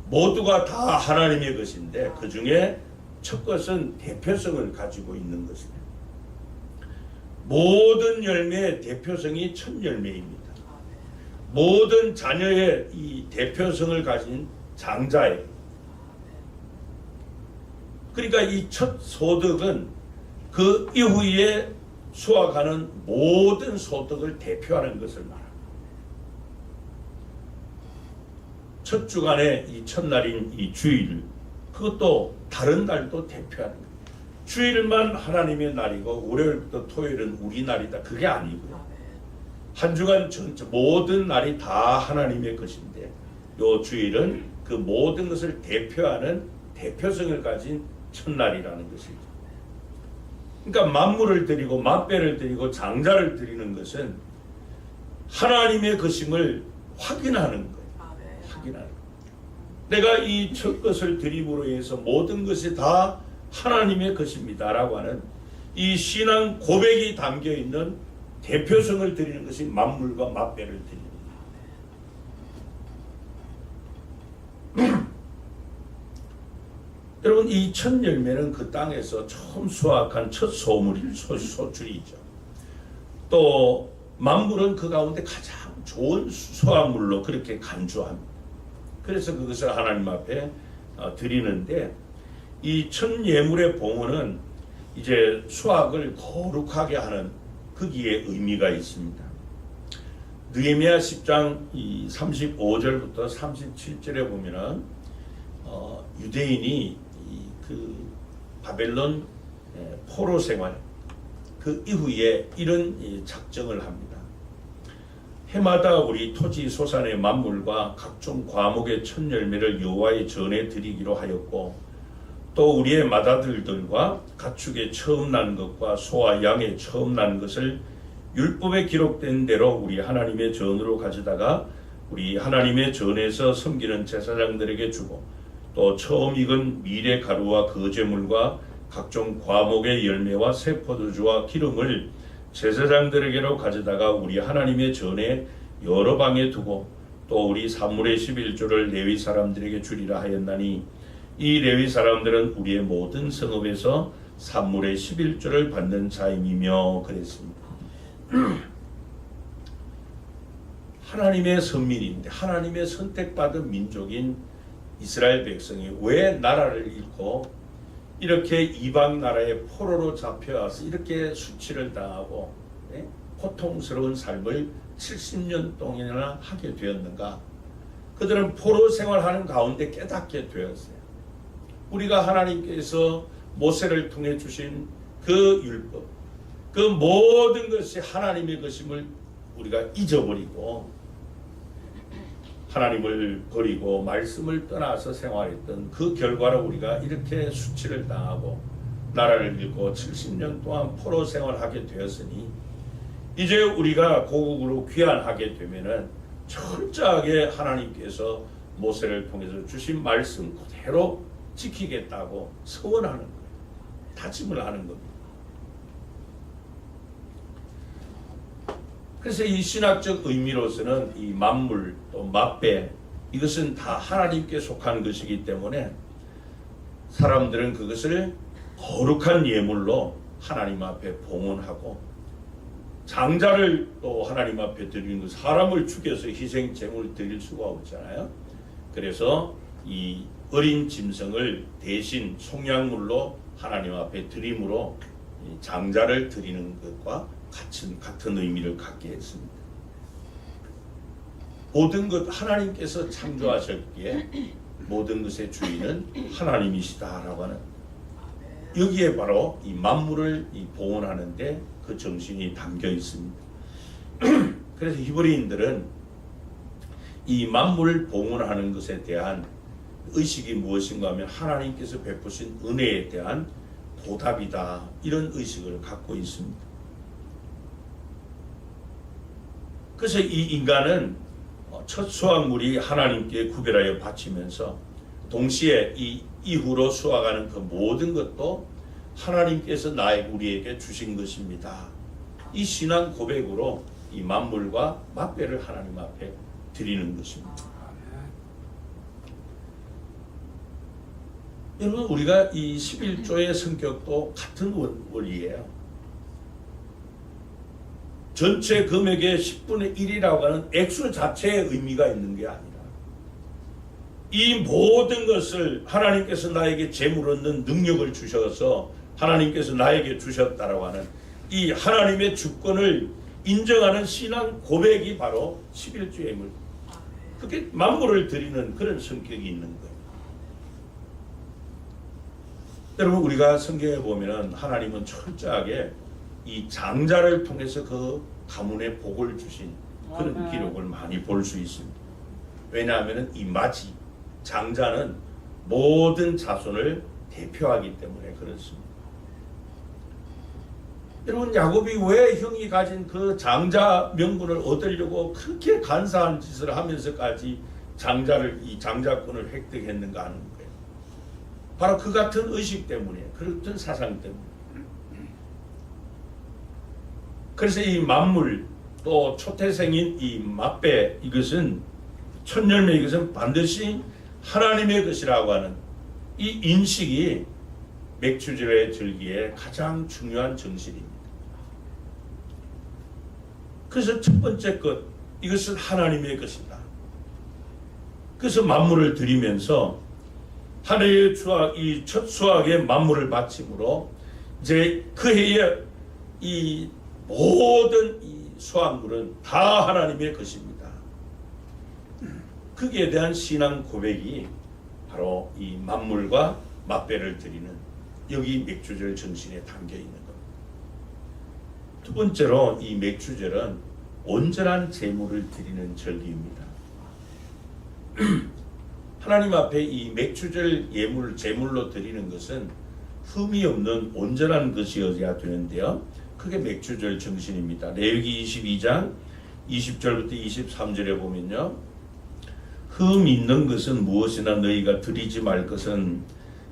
모두가 다 하나님의 것인데 그 중에 첫 것은 대표성을 가지고 있는 것입니다. 모든 열매의 대표성이 첫 열매입니다. 모든 자녀의 이 대표성을 가진 장자예요. 그러니까 이 첫 소득은 그 이후에 수확하는 모든 소득을 대표하는 것을 말합니다. 첫 주간의 이 첫날인 이 주일, 그것도 다른 날도 대표하는 거예요. 주일만 하나님의 날이고 월요일부터 토요일은 우리 날이다, 그게 아니고요. 한 주간 전체 모든 날이 다 하나님의 것인데 요 주일은 그 모든 것을 대표하는 대표성을 가진 첫날이라는 것이죠. 그러니까 만물을 드리고 맛배를 드리고 장자를 드리는 것은 하나님의 것임을 확인하는 거예요. 확인하는 거예요. 내가 이 첫 것을 드림으로 해서 모든 것이 다 하나님의 것입니다라고 하는 이 신앙 고백이 담겨 있는 대표성을 드리는 것이 만물과 맛배를 드리는 거예요. 여러분, 이 첫 열매는 그 땅에서 처음 수확한 첫 소출이죠. 또 만물은 그 가운데 가장 좋은 수확물로 그렇게 간주합니다. 그래서 그것을 하나님 앞에 드리는데 이 첫 예물의 봉헌은 이제 수확을 거룩하게 하는 거기에 의미가 있습니다. 느헤미야 10장 35절부터 37절에 보면은 유대인이 그 바벨론 포로 생활 그 이후에 이런 작정을 합니다. 해마다 우리 토지 소산의 만물과 각종 과목의 첫 열매를 여호와의 전에 드리기로 하였고 또 우리의 맏아들들과 가축의 처음 난 것과 소와 양의 처음 난 것을 율법에 기록된 대로 우리 하나님의 전으로 가져다가 우리 하나님의 전에서 섬기는 제사장들에게 주고 또 처음 익은 밀의 가루와 거제물과 각종 과목의 열매와 새 포도주와 기름을 제사장들에게로 가져다가 우리 하나님의 전에 여러 방에 두고 또 우리 산물의 11조를 레위 사람들에게 주리라 하였나니 이 레위 사람들은 우리의 모든 성읍에서 산물의 11조를 받는 자임이며 그랬습니다. 하나님의 선민인데 하나님의 선택받은 민족인 이스라엘 백성이 왜 나라를 잃고 이렇게 이방 나라의 포로로 잡혀와서 이렇게 수치를 당하고 고통스러운 삶을 70년 동안이나 하게 되었는가? 그들은 포로 생활하는 가운데 깨닫게 되었어요. 우리가 하나님께서 모세를 통해 주신 그 율법, 그 모든 것이 하나님의 것임을 우리가 잊어버리고 하나님을 버리고 말씀을 떠나서 생활했던 그 결과로 우리가 이렇게 수치를 당하고 나라를 잃고 70년 동안 포로 생활하게 되었으니 이제 우리가 고국으로 귀환하게 되면은 철저하게 하나님께서 모세를 통해서 주신 말씀 그대로 지키겠다고 서원하는 거예요. 다짐을 하는 겁니다. 그래서 이 신학적 의미로서는 이 만물 또 맛배 이것은 다 하나님께 속한 것이기 때문에 사람들은 그것을 거룩한 예물로 하나님 앞에 봉헌하고 장자를 또 하나님 앞에 드리는 것, 사람을 죽여서 희생 제물을 드릴 수가 없잖아요. 그래서 이 어린 짐승을 대신 속량물로 하나님 앞에 드림으로 장자를 드리는 것과 같은 의미를 갖게 했습니다. 모든 것 하나님께서 창조하셨기에 모든 것의 주인은 하나님이시다라고 하는 여기에 바로 이 만물을 봉헌하는데 그 정신이 담겨 있습니다. 그래서 히브리인들은 이 만물을 봉헌하는 것에 대한 의식이 무엇인가 하면 하나님께서 베푸신 은혜에 대한 보답이다 이런 의식을 갖고 있습니다. 그래서 이 인간은 첫 수확물이 하나님께 구별하여 바치면서 동시에 이 이후로 수확하는 그 모든 것도 하나님께서 우리에게 주신 것입니다. 이 신앙 고백으로 이 만물과 맛배를 하나님 앞에 드리는 것입니다. 여러분 우리가 이 11조의 성격도 같은 원리예요. 전체 금액의 10분의 1이라고 하는 액수 자체의 의미가 있는 게 아니라 이 모든 것을 하나님께서 나에게 재물 얻는 능력을 주셔서 하나님께서 나에게 주셨다라고 하는 이 하나님의 주권을 인정하는 신앙 고백이 바로 11조의 예물. 그게 만물을 드리는 그런 성격이 있는 거예요. 여러분 우리가 성경에 보면은 하나님은 철저하게 이 장자를 통해서 그 가문에 복을 주신 그런 기록을 많이 볼 수 있습니다. 왜냐하면 이 마지 장자는 모든 자손을 대표하기 때문에 그렇습니다. 여러분 야곱이 왜 형이 가진 그 장자 명분을 얻으려고 그렇게 간사한 짓을 하면서까지 이 장자권을 획득했는가 하는 거예요. 바로 그 같은 의식 때문에, 그런 사상 때문에. 그래서 이 만물 또 초태생인 이 맞배 이것은 천열매 이것은 반드시 하나님의 것이라고 하는 이 인식이 맥추절의 절기의 가장 중요한 정신입니다. 그래서 첫 번째 것 이것은 하나님의 것이다. 그래서 만물을 드리면서 한 해의 수확, 이 첫 수확의 만물을 바침으로 이제 그 해에 이 모든 이 수확물은 다 하나님의 것입니다. 거기에 대한 신앙 고백이 바로 이 만물과 맞배를 드리는 여기 맥주절 정신에 담겨 있는 겁니다. 두 번째로 이 맥주절은 온전한 제물을 드리는 절기입니다. 하나님 앞에 이 맥주절 예물 제물로 드리는 것은 흠이 없는 온전한 것이어야 되는데요. 그게 맥주절 정신입니다. 레위기 22장 20절부터 23절에 보면요. 흠 있는 것은 무엇이나 너희가 드리지 말 것은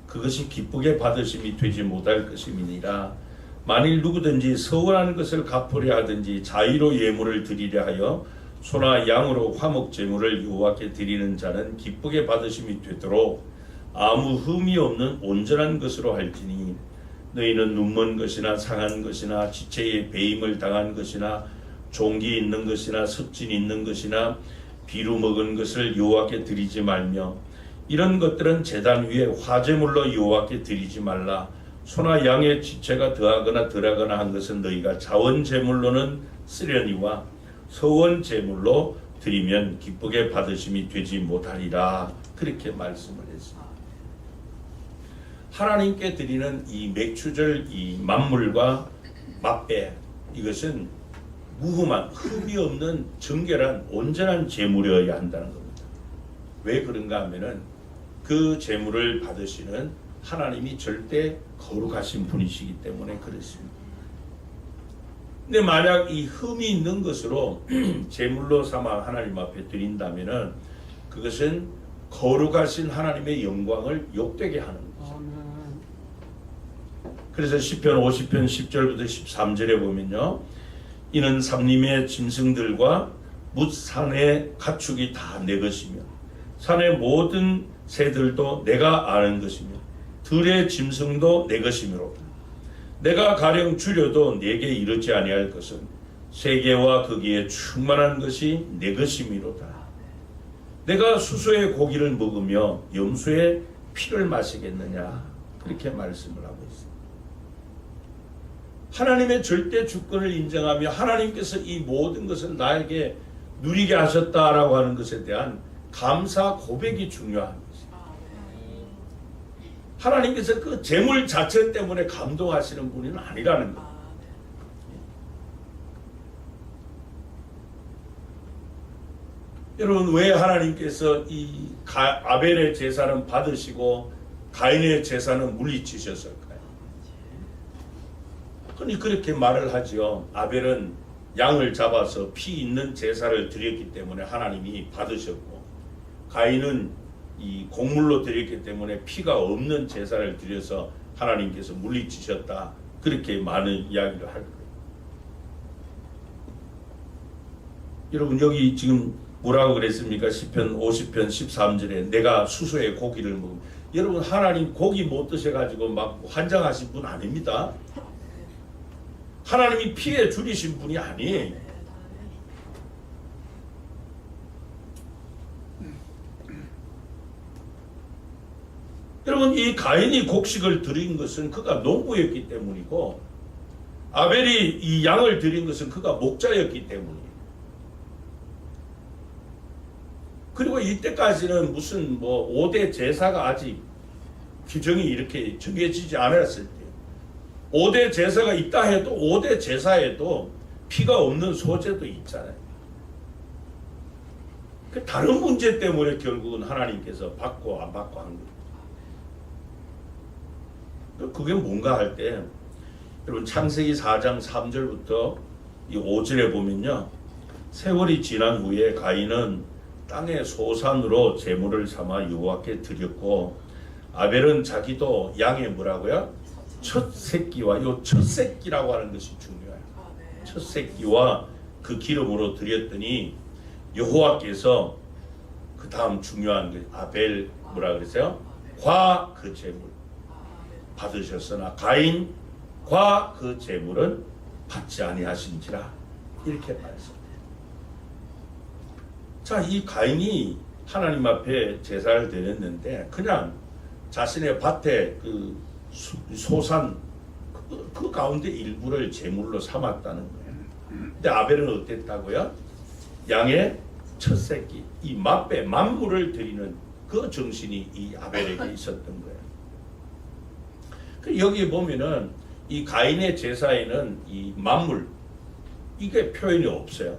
그것이 기쁘게 받으심이 되지 못할 것임이니라. 만일 누구든지 서운한 것을 갚으려 하든지 자의로 예물을 드리려 하여 소나 양으로 화목 제물을 여호와께 드리는 자는 기쁘게 받으심이 되도록 아무 흠이 없는 온전한 것으로 할지니 너희는 눈먼 것이나 상한 것이나 지체에 배임을 당한 것이나 종기 있는 것이나 습진 있는 것이나 비루 먹은 것을 여호와께 드리지 말며 이런 것들은 제단 위에 화제물로 여호와께 드리지 말라. 소나 양의 지체가 더하거나 덜하거나 한 것은 너희가 자원 제물로는 쓰려니와 서원 제물로 드리면 기쁘게 받으심이 되지 못하리라. 그렇게 말씀을 했습니다. 하나님께 드리는 이 맥추절 이 만물과 맞배 이것은 무흠한 흠이 없는 정결한 온전한 제물이어야 한다는 겁니다. 왜 그런가 하면은 그 제물을 받으시는 하나님이 절대 거룩하신 분이시기 때문에 그렇습니다. 근데 만약 이 흠이 있는 것으로 제물로 삼아 하나님 앞에 드린다면은 그것은 거룩하신 하나님의 영광을 욕되게 하는 거죠. 그래서 시편 50편 10절부터 13절에 보면요. 이는 삼림의 짐승들과 뭇산의 가축이 다 내 것이며 산의 모든 새들도 내가 아는 것이며 들의 짐승도 내 것이므로 내가 가령 주려도 내게 이르지 아니할 것은 세계와 거기에 충만한 것이 내 것이미로다. 내가 수소의 고기를 먹으며 염소의 피를 마시겠느냐 그렇게 말씀을 하고 있습니다. 하나님의 절대 주권을 인정하며 하나님께서 이 모든 것을 나에게 누리게 하셨다라고 하는 것에 대한 감사 고백이 중요한 것입니다. 하나님께서 그 재물 자체 때문에 감동하시는 분은 아니라는 것. 여러분 왜 하나님께서 이 아벨의 제사는 받으시고 가인의 제사는 물리치셨을까요? 흔히 그렇게 말을 하죠. 아벨은 양을 잡아서 피 있는 제사를 드렸기 때문에 하나님이 받으셨고 가인은 이 곡물로 드렸기 때문에 피가 없는 제사를 드려서 하나님께서 물리치셨다. 그렇게 많은 이야기를 할 거예요. 여러분 여기 지금 뭐라고 그랬습니까? 시편 50편 13절에 내가 수소의 고기를 먹으면 여러분 하나님 고기 못 드셔가지고 막 환장하신 분 아닙니다. 하나님이 피해 줄이신 분이 아니에요. 여러분 이 가인이 곡식을 드린 것은 그가 농부였기 때문이고 아벨이 이 양을 드린 것은 그가 목자였기 때문이에요. 그리고 이때까지는 무슨 뭐 5대 제사가 아직 규정이 이렇게 정해지지 않았을 때 5대 제사가 있다 해도 5대 제사에도 피가 없는 소재도 있잖아요. 그 다른 문제 때문에 결국은 하나님께서 받고 안 받고 한 거예요. 그게 뭔가 할 때 여러분 창세기 4장 3절부터 이 5절에 보면요. 세월이 지난 후에 가인은 땅의 소산으로 제물을 삼아 여호와께 드렸고 아벨은 자기도 양의 뭐라고요? 첫 새끼와 요 첫 새끼라고 하는 것이 중요해요. 첫 새끼와 그 기름으로 드렸더니 여호와께서 그 다음 중요한 게 아벨 뭐라 그랬어요? 과 그 제물 받으셨으나 가인과 그 제물은 받지 아니하신지라 이렇게 말했습니다. 자, 이 가인이 하나님 앞에 제사를 드렸는데 그냥 자신의 밭에 그 소산 그 가운데 일부를 제물로 삼았다는 거예요. 근데 아벨은 어땠다고요? 양의 첫 새끼, 이 맛배 만물을 드리는 그 정신이 이 아벨에게 있었던 거예요. 여기 보면은 이 가인의 제사에는 이 만물 이게 표현이 없어요.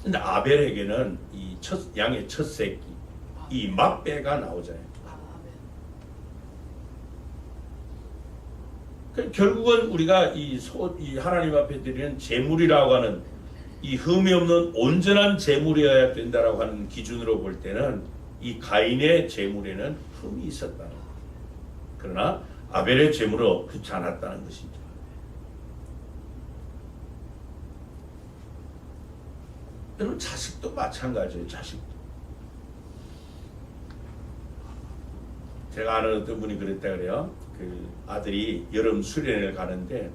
근데 아벨에게는 이 양의 첫 새끼 이 맛배가 나오잖아요. 결국은 우리가 이 하나님 앞에 드리는 제물이라고 하는 이 흠이 없는 온전한 제물이어야 된다라고 하는 기준으로 볼 때는 이 가인의 제물에는 흠이 있었다는 거예요. 그러나 아벨의 제물은 그렇지 않았다는 것이죠. 여러분 자식도 마찬가지예요. 자식도. 제가 아는 어떤 분이 그랬다 그래요. 그 아들이 여름 수련회를 가는데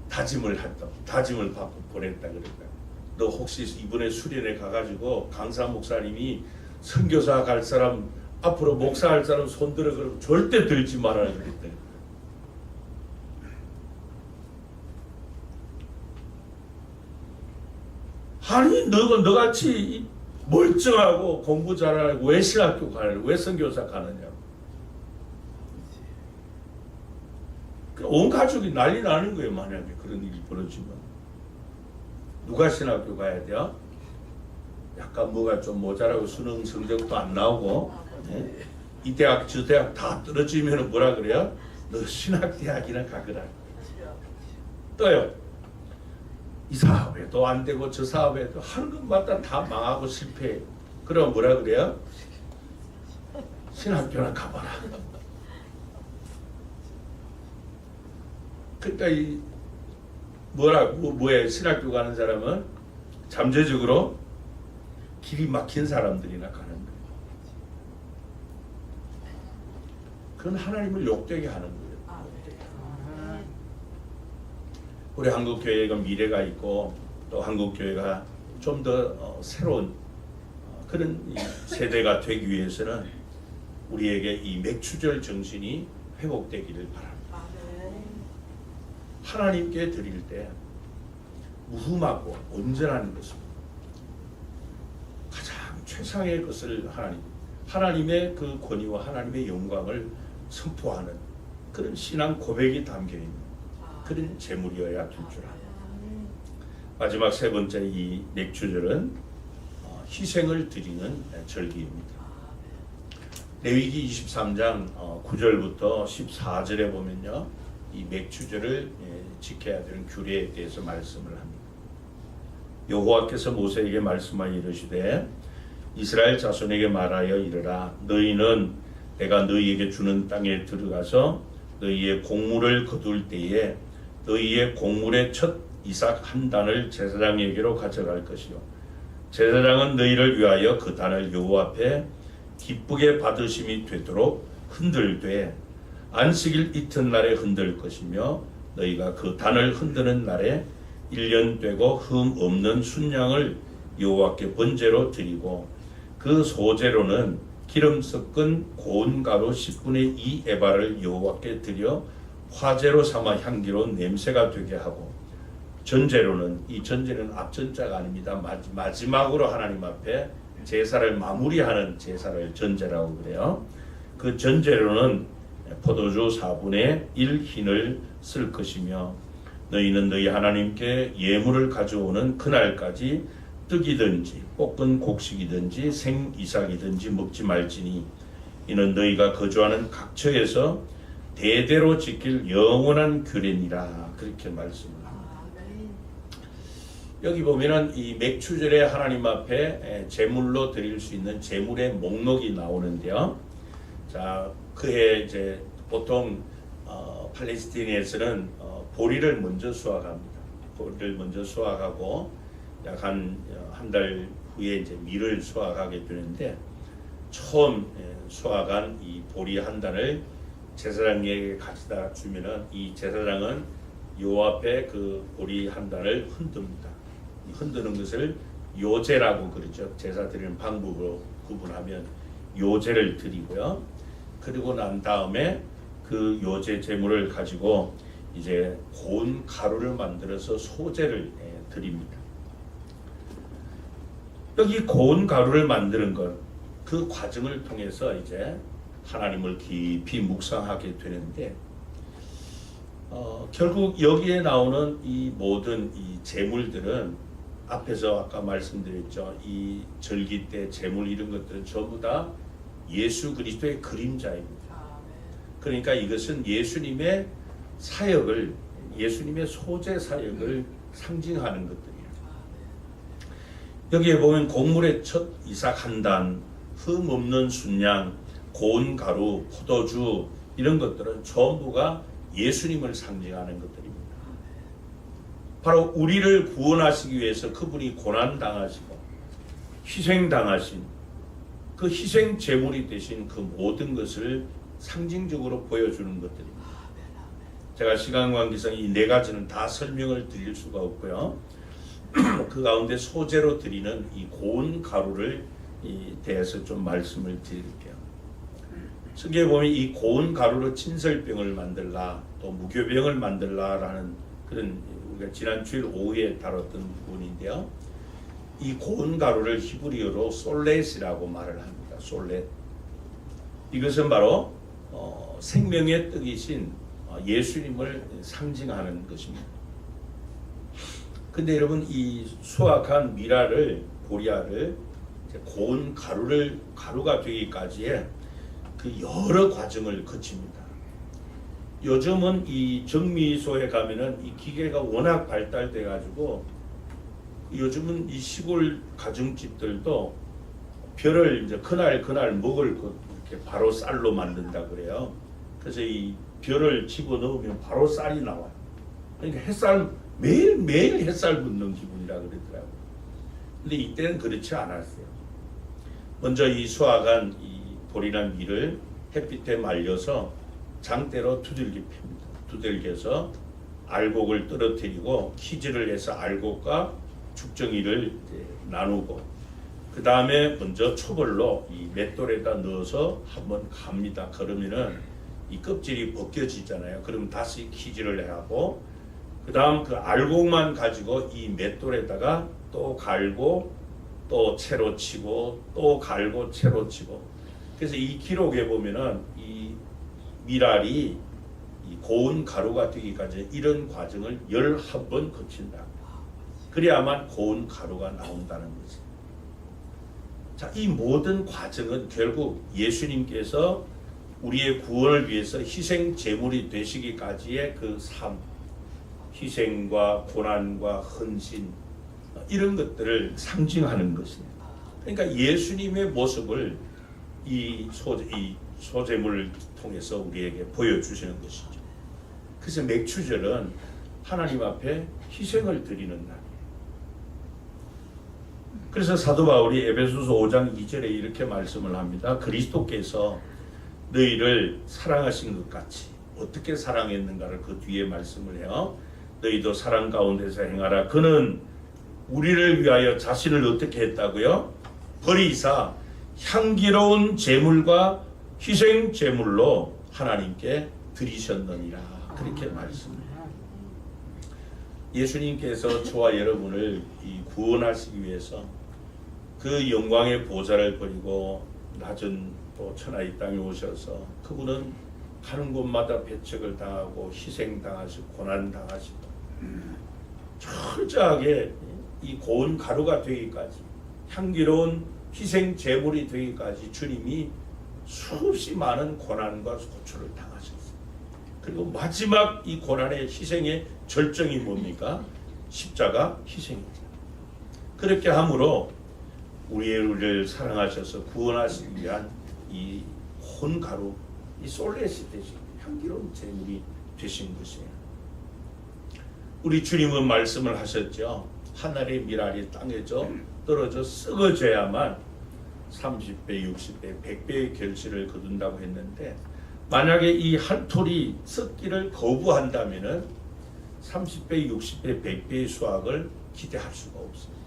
다짐을 받고 보냈다 그랬다. 너 혹시 이번에 수련회 가가지고 강사 목사님이 선교사 갈 사람 앞으로 목사할 사람 손들어 그러면 절대 들지 말아라 그랬대. 아니 너같이 멀쩡하고 공부 잘하고 왜 신학교 가느냐, 왜 선교사 가느냐. 온 가족이 난리 나는 거예요. 만약에 그런 일이 벌어지면 누가 신학교 가야 돼요? 약간 뭐가 좀 모자라고 수능 성적도 안 나오고 네? 이 대학 저 대학 다 떨어지면 뭐라 그래요? 너 신학대학이나 가거라. 또요 이 사업에도 안 되고 저 사업에도 하는 것마다 다 망하고 실패해. 그럼 뭐라 그래요? 신학교나 가봐라. 그러니까 이 뭐에 신학교 가는 사람은 잠재적으로 길이 막힌 사람들이나 가는 거예요. 그건 하나님을 욕되게 하는 거예요. 우리 한국 교회가 미래가 있고 또 한국 교회가 좀 더 새로운 그런 세대가 되기 위해서는 우리에게 이 맥추절 정신이 회복되기를 바랍니다. 하나님께 드릴 때 무흠하고 온전한 것을 가장 최상의 것을 하나님의 그 권위와 하나님의 영광을 선포하는 그런 신앙 고백이 담겨있는 그런 제물이어야 될 줄 압니다. 마지막 세 번째 이 맥추절은 희생을 드리는 절기입니다. 레위기 23장 9절부터 14절에 보면요, 이 맥추절을 지켜야 되는 규례에 대해서 말씀을 합니다. 여호와께서 모세에게 말씀하여 이르시되 이스라엘 자손에게 말하여 이르라. 너희는 내가 너희에게 주는 땅에 들어가서 너희의 곡물을 거둘 때에 너희의 곡물의 첫 이삭 한 단을 제사장에게로 가져갈 것이요 제사장은 너희를 위하여 그 단을 여호와 앞에 기쁘게 받으심이 되도록 흔들되 안식일 이튿날에 흔들 것이며 너희가 그 단을 흔드는 날에 1년 되고 흠 없는 순양을 여호와께 번제로 드리고 그 소제로는 기름 섞은 고운 가루 10분의 2 에바를 여호와께 드려 화제로 삼아 향기로운 냄새가 되게 하고 전제로는 이 전제는 앞전자가 아닙니다. 마지막으로 하나님 앞에 제사를 마무리하는 제사를 전제라고 그래요. 그 전제로는 포도주 4분의 1 흰을 쓸 것이며 너희는 너희 하나님께 예물을 가져오는 그날까지 떡이든지 볶은 곡식이든지 생이삭이든지 먹지 말지니 이는 너희가 거주하는 각처에서 대대로 지킬 영원한 규례니라. 그렇게 말씀을 합니다. 여기 보면은 이 맥추절에 하나님 앞에 제물로 드릴 수 있는 제물의 목록이 나오는데요. 자, 그해 이제 보통 팔레스타인에서는 보리를 먼저 수확합니다. 보리를 먼저 수확하고 약 한 달 후에 이제 밀을 수확하게 되는데 처음 수확한 이 보리 한 단을 제사장에게 가져다 주면은 이 제사장은 요 앞에 그 보리 한 단을 흔듭니다. 흔드는 것을 요제라고 그러죠. 제사 드리는 방법으로 구분하면 요제를 드리고요. 그리고 난 다음에 그 요제 제물을 가지고 이제 고운 가루를 만들어서 소제를 드립니다. 여기 고운 가루를 만드는 것, 그 과정을 통해서 이제 하나님을 깊이 묵상하게 되는데 결국 여기에 나오는 이 모든 이 제물들은 앞에서 아까 말씀드렸죠. 이 절기 때 제물 이런 것들은 전부 다 예수 그리스도의 그림자입니다. 그러니까 이것은 예수님의 사역을, 예수님의 소재 사역을 상징하는 것들이에요. 여기에 보면 곡물의 첫 이삭 한 단, 흠 없는 순양, 고운 가루, 포도주 이런 것들은 전부가 예수님을 상징하는 것들입니다. 바로 우리를 구원하시기 위해서 그분이 고난당하시고 희생당하신 그 희생 제물이 되신 그 모든 것을 상징적으로 보여주는 것들입니다. 제가 시간 관계상 이 네 가지는 다 설명을 드릴 수가 없고요. 그 가운데 소재로 드리는 이 고운 가루를 대해서 좀 말씀을 드릴게요. 성경에 보면 이 고운 가루로 친설병을 만들라, 또 무교병을 만들라라는 그런 우리가 지난 주일 오후에 다뤘던 부분인데요. 이 고운 가루를 히브리어로 솔렛이라고 말을 합니다. 솔렛. 이것은 바로 생명의 떡이신 예수님을 상징하는 것입니다. 근데 여러분 이 수확한 미라를 보리알을 고운 가루가 되기까지의 그 여러 과정을 거칩니다. 요즘은 이 정미소에 가면은 이 기계가 워낙 발달돼 가지고 요즘은 이 시골 가정집들도 벼를 이제 그날 먹을 것 이렇게 바로 쌀로 만든다 그래요. 그래서 이 벼를 집어 넣으면 바로 쌀이 나와요. 그러니까 햇살 매일 햇살 붓는 기분이라 그러더라고요. 근데 이때는 그렇지 않았어요. 먼저 이 수확한 이 보리나 밀을 햇빛에 말려서 장대로 두들겨 팹니다. 두들겨서 알곡을 떨어뜨리고 키질을 해서 알곡과 죽정이를 나누고 그 다음에 먼저 초벌로 이 맷돌에다 넣어서 한번 갑니다. 그러면은 이 껍질이 벗겨지잖아요. 그럼 다시 키질을 하고 그 다음 그 알곡만 가지고 이 맷돌에다가 또 갈고 또 채로 치고 또 갈고 채로 치고 그래서 이 기록에 보면은 이 미랄이 이 고운 가루가 되기까지 이런 과정을 11번 거친다. 그래야만 고운 가루가 나온다는 거지. 자, 이 모든 과정은 결국 예수님께서 우리의 구원을 위해서 희생 제물이 되시기까지의 그 삶, 희생과 고난과 헌신 이런 것들을 상징하는 것입니다. 그러니까 예수님의 모습을 이 소제물을 통해서 우리에게 보여주시는 것이죠. 그래서 맥추절은 하나님 앞에 희생을 드리는 날이에요. 그래서 사도 바울이 에베소서 5장 2절에 이렇게 말씀을 합니다. 그리스도께서 너희를 사랑하신 것 같이 어떻게 사랑했는가를 그 뒤에 말씀을 해요. 너희도 사랑 가운데서 행하라. 그는 우리를 위하여 자신을 어떻게 했다고요? 버리사 향기로운 제물과 희생 제물로 하나님께 드리셨느니라. 그렇게 말씀해요. 예수님께서 저와 여러분을 구원하시기 위해서 그 영광의 보좌를 버리고 낮은 또 천하의 땅에 오셔서 그분은 가는 곳마다 배척을 당하고 희생당하시고 고난당하시고 철저하게 이 고운 가루가 되기까지 향기로운 희생 제물이 되기까지 주님이 수없이 많은 고난과 고초를 당하셨어요. 그리고 마지막 이 고난의 희생의 절정이 뭡니까? 십자가 희생이죠. 그렇게 함으로 우리를 사랑하셔서 구원하시기 위한 이 혼가루, 이 솔레시 대신 향기로운 제물이 되신 것이에요. 우리 주님은 말씀을 하셨죠. 하늘의 밀알이 땅에 떨어져 썩어져야만 30배, 60배, 100배의 결실을 거둔다고 했는데 만약에 이 한 톨이 썩기를 거부한다면은 30배, 60배, 100배의 수확을 기대할 수가 없습니다.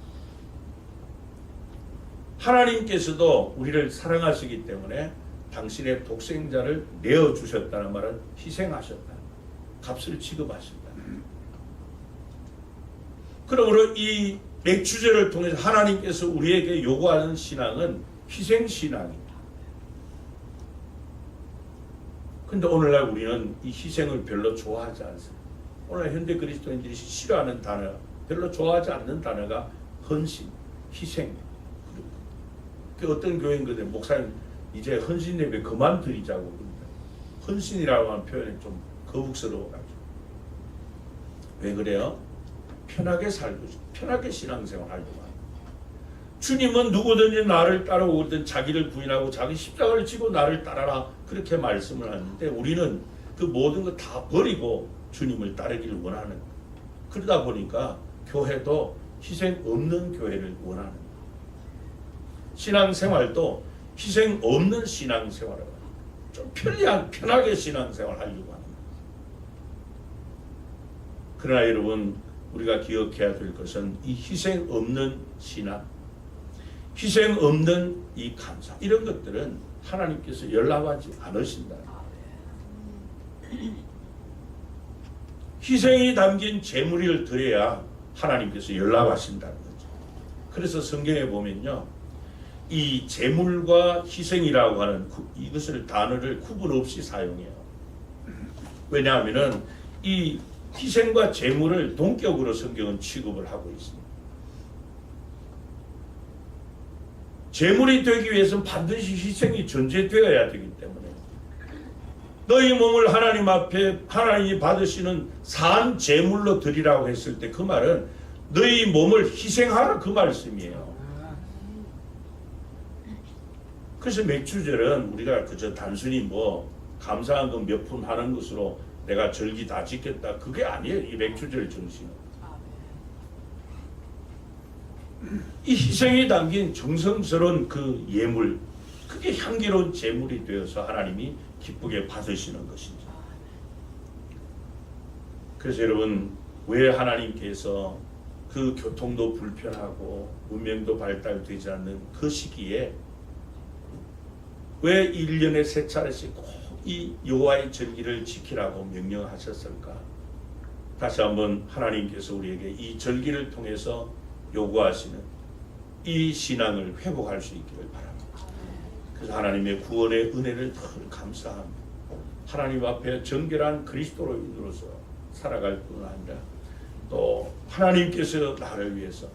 하나님께서도 우리를 사랑하시기 때문에 당신의 독생자를 내어주셨다는 말은 희생하셨다. 값을 지급하셨다. 그러므로 이 맥주제를 통해서 하나님께서 우리에게 요구하는 신앙은 희생신앙입니다. 근데 오늘날 우리는 이 희생을 별로 좋아하지 않습니다. 오늘 현대 그리스도인들이 싫어하는 단어, 별로 좋아하지 않는 단어가 헌신, 희생. 그 어떤 교회인거든 목사님 이제 헌신 예배 그만 드리자고 그럽니다. 헌신이라고 하는 표현이 좀 거북스러워가지고. 왜 그래요? 편하게 살고 싶어. 편하게 신앙생활 하려고 합니다. 주님은 누구든지 나를 따라오거든 자기를 부인하고 자기 십자가를 지고 나를 따라라 그렇게 말씀을 하는데 우리는 그 모든 거 다 버리고 주님을 따르기를 원하는 거예요. 그러다 보니까 교회도 희생 없는 교회를 원하는 거예요. 신앙생활도 희생 없는 신앙생활을 좀 편하게 신앙생활 하려고 합니다. 그러나 여러분 우리가 기억해야 될 것은 이 희생 없는 신앙, 희생 없는 이 감사 이런 것들은 하나님께서 연락하지 않으신다. 희생이 담긴 제물을 드려야 하나님께서 연락하신다는 거죠. 그래서 성경에 보면요. 이 제물과 희생이라고 하는 이것을 단어를 구분 없이 사용해요. 왜냐하면은 이 희생과 제물을 동격으로 성경은 취급을 하고 있습니다. 제물이 되기 위해서는 반드시 희생이 존재되어야 되기 때문에 너희 몸을 하나님 앞에 하나님이 받으시는 산 제물로 드리라고 했을 때 그 말은 너희 몸을 희생하라 그 말씀이에요. 그래서 맥주절은 우리가 그저 단순히 뭐 감사한 거 몇 푼 하는 것으로 내가 절기 다 지켰다 그게 아니에요. 이 맥주절 정신은 이 희생이 담긴 정성스러운 그 예물 그게 향기로운 제물이 되어서 하나님이 기쁘게 받으시는 것입니다. 그래서 여러분 왜 하나님께서 그 교통도 불편하고 문명도 발달되지 않는 그 시기에 왜 1년에 3차례씩 꼭 이 여호와의 절기를 지키라고 명령하셨을까? 다시 한번 하나님께서 우리에게 이 절기를 통해서 요구하시는 이 신앙을 회복할 수 있기를 바랍니다. 그래서 하나님의 구원의 은혜를 늘 감사합니다. 하나님 앞에 정결한 그리스도로인으로서 살아갈 뿐 아니라 또 하나님께서 나를 위해서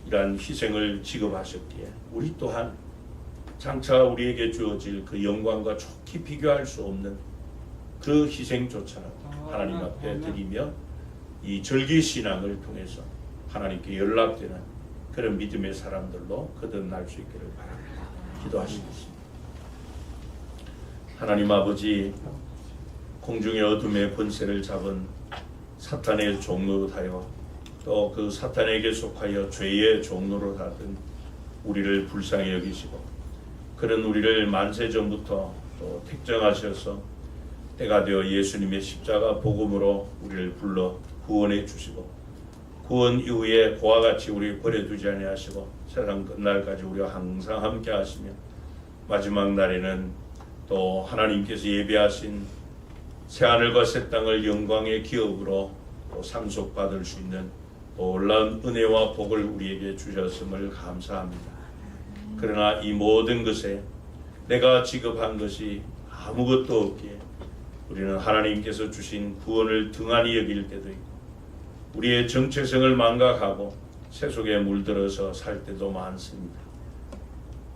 이러한 희생을 지급하셨기에 우리 또한 장차 우리에게 주어질 그 영광과 좋게 비교할 수 없는 그 희생조차라도 하나님 앞에 드리며 이 절기신앙을 통해서 하나님께 연락되는 그런 믿음의 사람들로 거듭날 수 있기를 바랍니다. 기도하시겠습니다. 하나님 아버지 공중의 어둠의 권세를 잡은 사탄의 종로로 하여 또 그 사탄에게 속하여 죄의 종로로 하던 우리를 불쌍히 여기시고 그런 우리를 만세전부터 또 택정하셔서 때가 되어 예수님의 십자가 복음으로 우리를 불러 구원해 주시고 구원 이후에 그와 같이 우리 버려두지 아니하시고 세상 끝날까지 우리와 항상 함께 하시며 마지막 날에는 또 하나님께서 예비하신 새하늘과 새 땅을 영광의 기업으로 또 상속받을 수 있는 놀라운 은혜와 복을 우리에게 주셨음을 감사합니다. 그러나 이 모든 것에 내가 지급한 것이 아무것도 없기에 우리는 하나님께서 주신 구원을 등한히 여길 때도 있고 우리의 정체성을 망각하고 세속에 물들어서 살 때도 많습니다.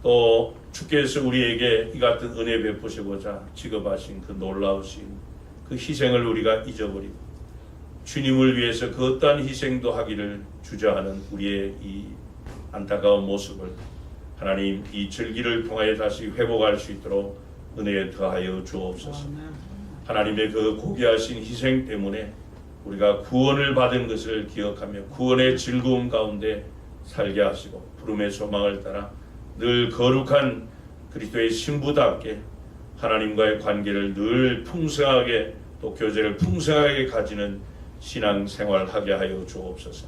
또 주께서 우리에게 이 같은 은혜 베푸시고자 지급하신 그 놀라우신 그 희생을 우리가 잊어버리고 주님을 위해서 그 어떠한 희생도 하기를 주저하는 우리의 이 안타까운 모습을 하나님 이 절기를 통하여 다시 회복할 수 있도록 은혜에 더하여 주옵소서. 하나님의 그 고귀하신 희생 때문에 우리가 구원을 받은 것을 기억하며 구원의 즐거움 가운데 살게 하시고 부름의 소망을 따라 늘 거룩한 그리스도의 신부답게 하나님과의 관계를 늘 풍성하게 또 교제를 풍성하게 가지는 신앙생활하게 하여 주옵소서.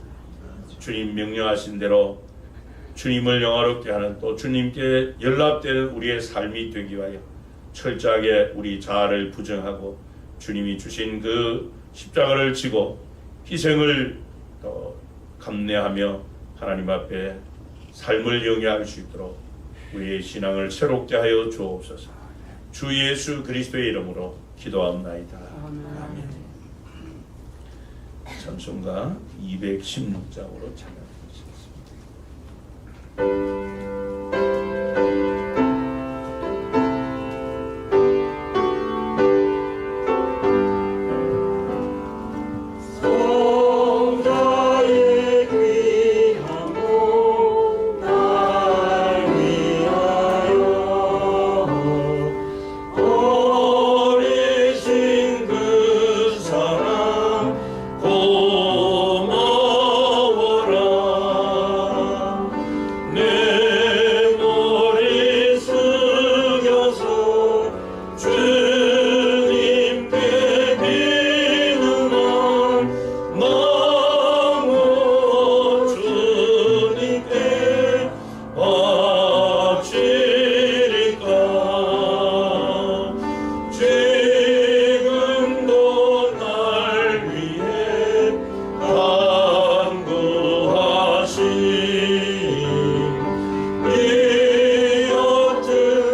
주님 명령하신 대로 주님을 영화롭게 하는 또 주님께 연락되는 우리의 삶이 되기 위하여 철저하게 우리 자아를 부정하고 주님이 주신 그 십자가를 지고 희생을 감내하며 하나님 앞에 삶을 영위할 수 있도록 우리의 신앙을 새롭게 하여 주옵소서. 주 예수 그리스도의 이름으로 기도합나이다. 아멘. 찬송가 216장으로 찬양하시겠습니다. 성자의 귀한 몸 날 위하여 버리신 그 사랑 고마워라. 내 머리 숙여서 주님께 비누만 너무 주님께 바치리까. 지금도 날 위해 간구하신 이 옅은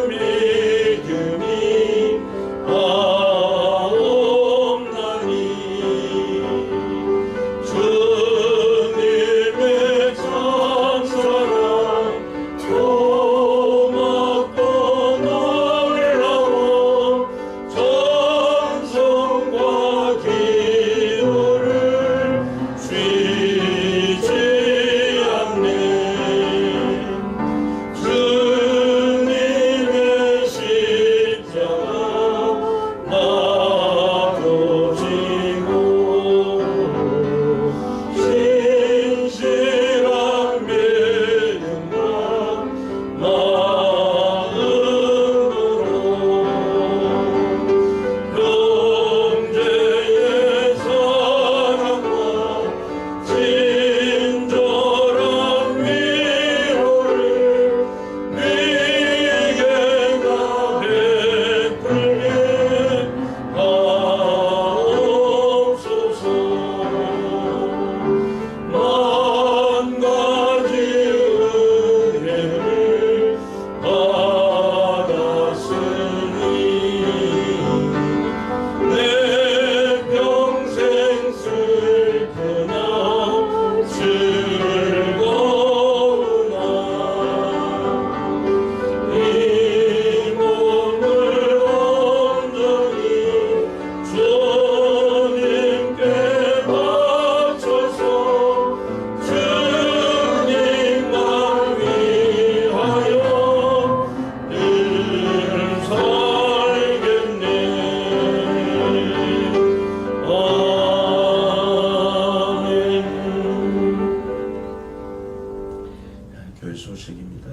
믿음이 없나니 주님의 참사랑 고맙고 놀라운 찬송과 기도를 쉬지 않네. 주님의 십자가 나도 지고 신실한 믿음과 마음으로 형제의 사랑과 친절한 위로를 네게가 베풀게 하옵소서. 만 가지 은혜를 받았으니 내 평생 슬프나 즐거우나 이 몸을 온전히 주님께 바쳐서 주님만 위하여 늘 살겠네. 아멘. 교회 소식입니다.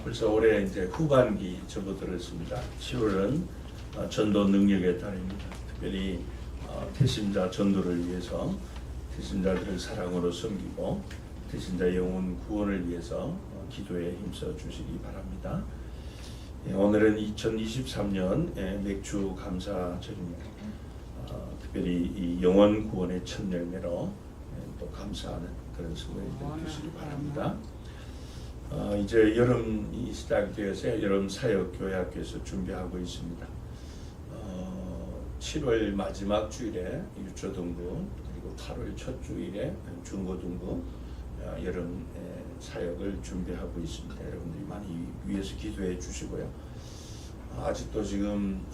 벌써 올해 이제 후반기 접어들었습니다. 7월은 전도 능력의 달입니다. 특별히 태신자 전도를 위해서 태신자들을 사랑으로 섬기고 태신자 영혼 구원을 위해서 기도에 힘써 주시기 바랍니다. 오늘은 2023년 맥주 감사절입니다. 특별히 이 영혼 구원의 첫 열매로 또 감사하는 그런 수고를 주시기 바랍니다. 이제 여름이 시작되어서 여름 사역 교회학교에서 준비하고 있습니다. 7월 마지막 주일에 유초등부 그리고 8월 첫 주일에 중고등부 여름 사역을 준비하고 있습니다. 여러분들이 많이 위해서 기도해 주시고요. 아직도 지금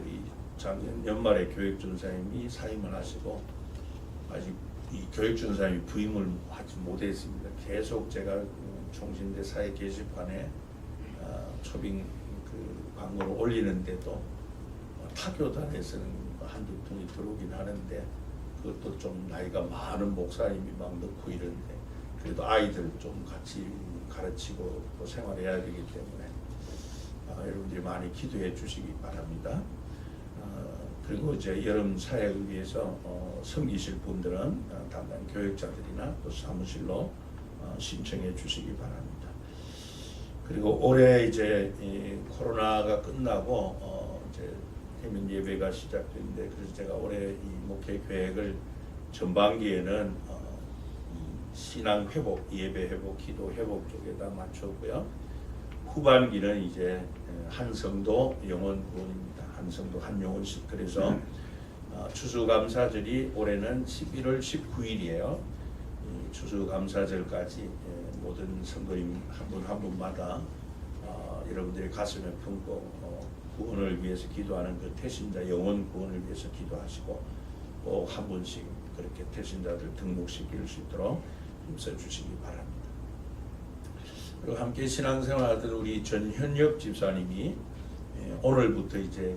우리 작년 연말에 교육전사님이 사임을 하시고 아직 이 교육전사님이 부임을 하지 못했습니다. 계속 제가 총신대 사회 게시판에 초빙 그 광고를 올리는데도 타교단에서는 한두 통이 들어오긴 하는데 그것도 좀 나이가 많은 목사님이 막 넣고 이러는데 그래도 아이들 좀 같이 가르치고 또 생활해야 되기 때문에 여러분들이 많이 기도해 주시기 바랍니다. 그리고 이제 여름 사역을 위해서 섬기실 분들은 담당 교육자들이나 또 사무실로 신청해 주시기 바랍니다. 그리고 올해 이제 코로나가 끝나고 이제 해면 예배가 시작됐는데 그래서 제가 올해 이 목회 계획을 전반기에는 신앙 회복, 예배 회복, 기도 회복 쪽에다 맞췄고요. 후반기는 이제 한 성도 영혼 구원입니다. 한 성도 한 영혼씩. 그래서 추수감사절이 올해는 11월 19일이에요. 추수감사절까지 모든 성도님 한 분 한 분마다 여러분들이 가슴에 품고 구원을 위해서 기도하는 그 태신자 영혼 구원을 위해서 기도하시고 꼭 한 분씩 그렇게 태신자들 등록시킬 수 있도록 힘써 주시기 바랍니다. 그리고 함께 신앙생활하던 우리 전현역 집사님이 오늘부터 이제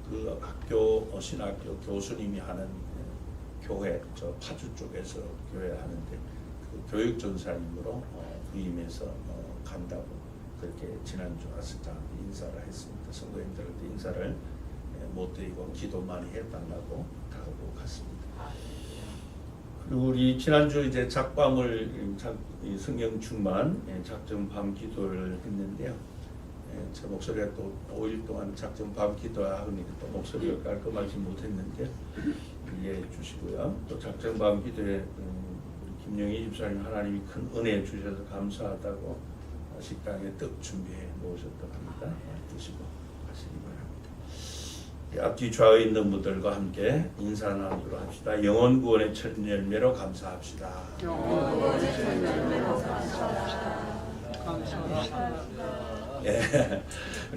그 학교 신학교 교수님이 하는 교회 저 파주 쪽에서 교회 하는데 그 교육전사님으로 부임해서 간다고 그렇게 지난주 와서 인사를 했습니다. 성도님들한테 인사를 못 드리고 기도 많이 해달라고 하고 갔습니다. 그리고 우리 지난주 이제 작밤을 성령 충만 작전 밤 기도를 했는데요. 제 목소리가 또 5일 동안 작전 밤 기도하니까 또 목소리가 깔끔하지 못했는데 이해해 주시고요. 또 작전 밤 기도에 우리 김영희 집사님 하나님이 큰 은혜 주셔서 감사하다고 식당에 떡 준비해 놓으셨다고 합니다. 드시고 가시기 바랍니다. 앞뒤 좌우에 있는 분들과 함께 인사 나누도록 합시다. 영혼 구원의 첫 열매로 감사합시다. 예,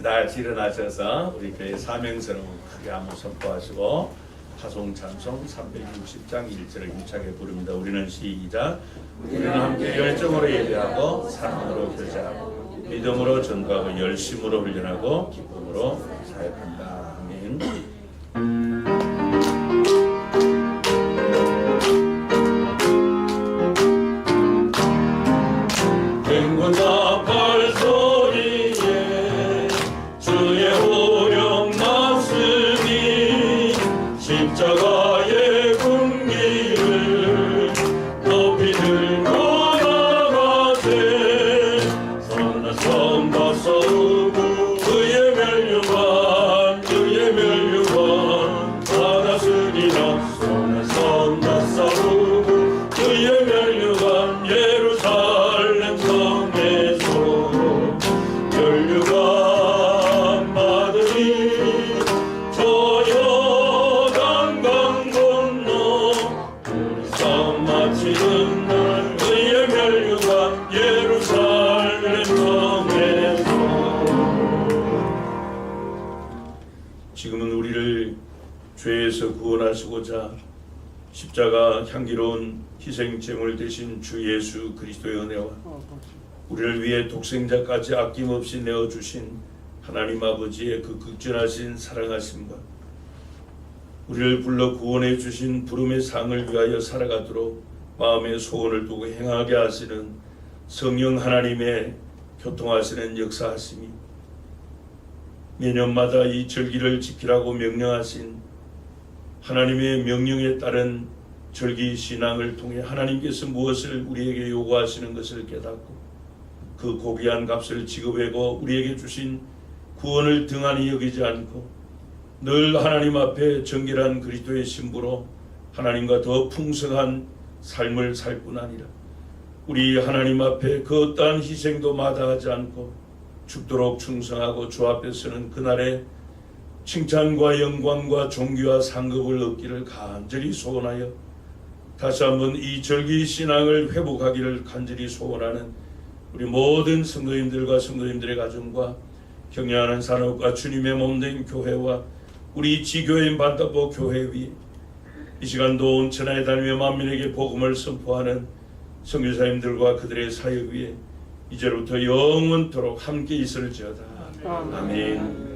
다 같이 일어나셔서 우리 교회 사명스러운 크게 한번 선포하시고 파송 찬송 360장 1절을 힘차게 부릅니다. 우리는 시작. 우리는 함께 열정으로 예배하고 사랑으로 교제하고 믿음으로 전도하고 열심으로 훈련하고 기쁨으로 사역한다. 아멘. 행군자 발소리에 주의 호령 말씀이 십자가의 군기를 높이 들고 나가세 선한 성과 싸우고 그의 멸류관 받았으리라 선한 성과 싸우고 그의 멸류관 예루살렘 성에서 멸류관 받으니 저 요단강 건너 우리 싸움 마치는 날 그의 멸류관 예루살렘 성에서. 지금은 우리를 죄에서 구원하시고자 십자가 향기로운 희생제물 되신 주 예수 그리스도의 은혜와 우리를 위해 독생자까지 아낌없이 내어주신 하나님 아버지의 그 극진하신 사랑하심과 우리를 불러 구원해 주신 부름의 상을 위하여 살아가도록 마음의 소원을 두고 행하게 하시는 성령 하나님의 교통하시는 역사하심이 매년마다 이 절기를 지키라고 명령하신 하나님의 명령에 따른 절기 신앙을 통해 하나님께서 무엇을 우리에게 요구하시는 것을 깨닫고 그 고귀한 값을 지급하고 우리에게 주신 구원을 등한히 여기지 않고 늘 하나님 앞에 정결한 그리스도의 신부로 하나님과 더 풍성한 삶을 살 뿐 아니라 우리 하나님 앞에 그 어떠한 희생도 마다하지 않고 죽도록 충성하고 주 앞에 서는 그날에 칭찬과 영광과 존귀와 상급을 얻기를 간절히 소원하여 다시 한번 이 절기 신앙을 회복하기를 간절히 소원하는 우리 모든 성도님들과 성도님들의 가정과 경영하는 산업과 주님의 몸된 교회와 우리 지교인 반다보 교회 위에 이 시간도 온 천하에 다니며 만민에게 복음을 선포하는 선교사님들과 그들의 사역 위에 이제부터 영원토록 함께 있을지어다. 아멘.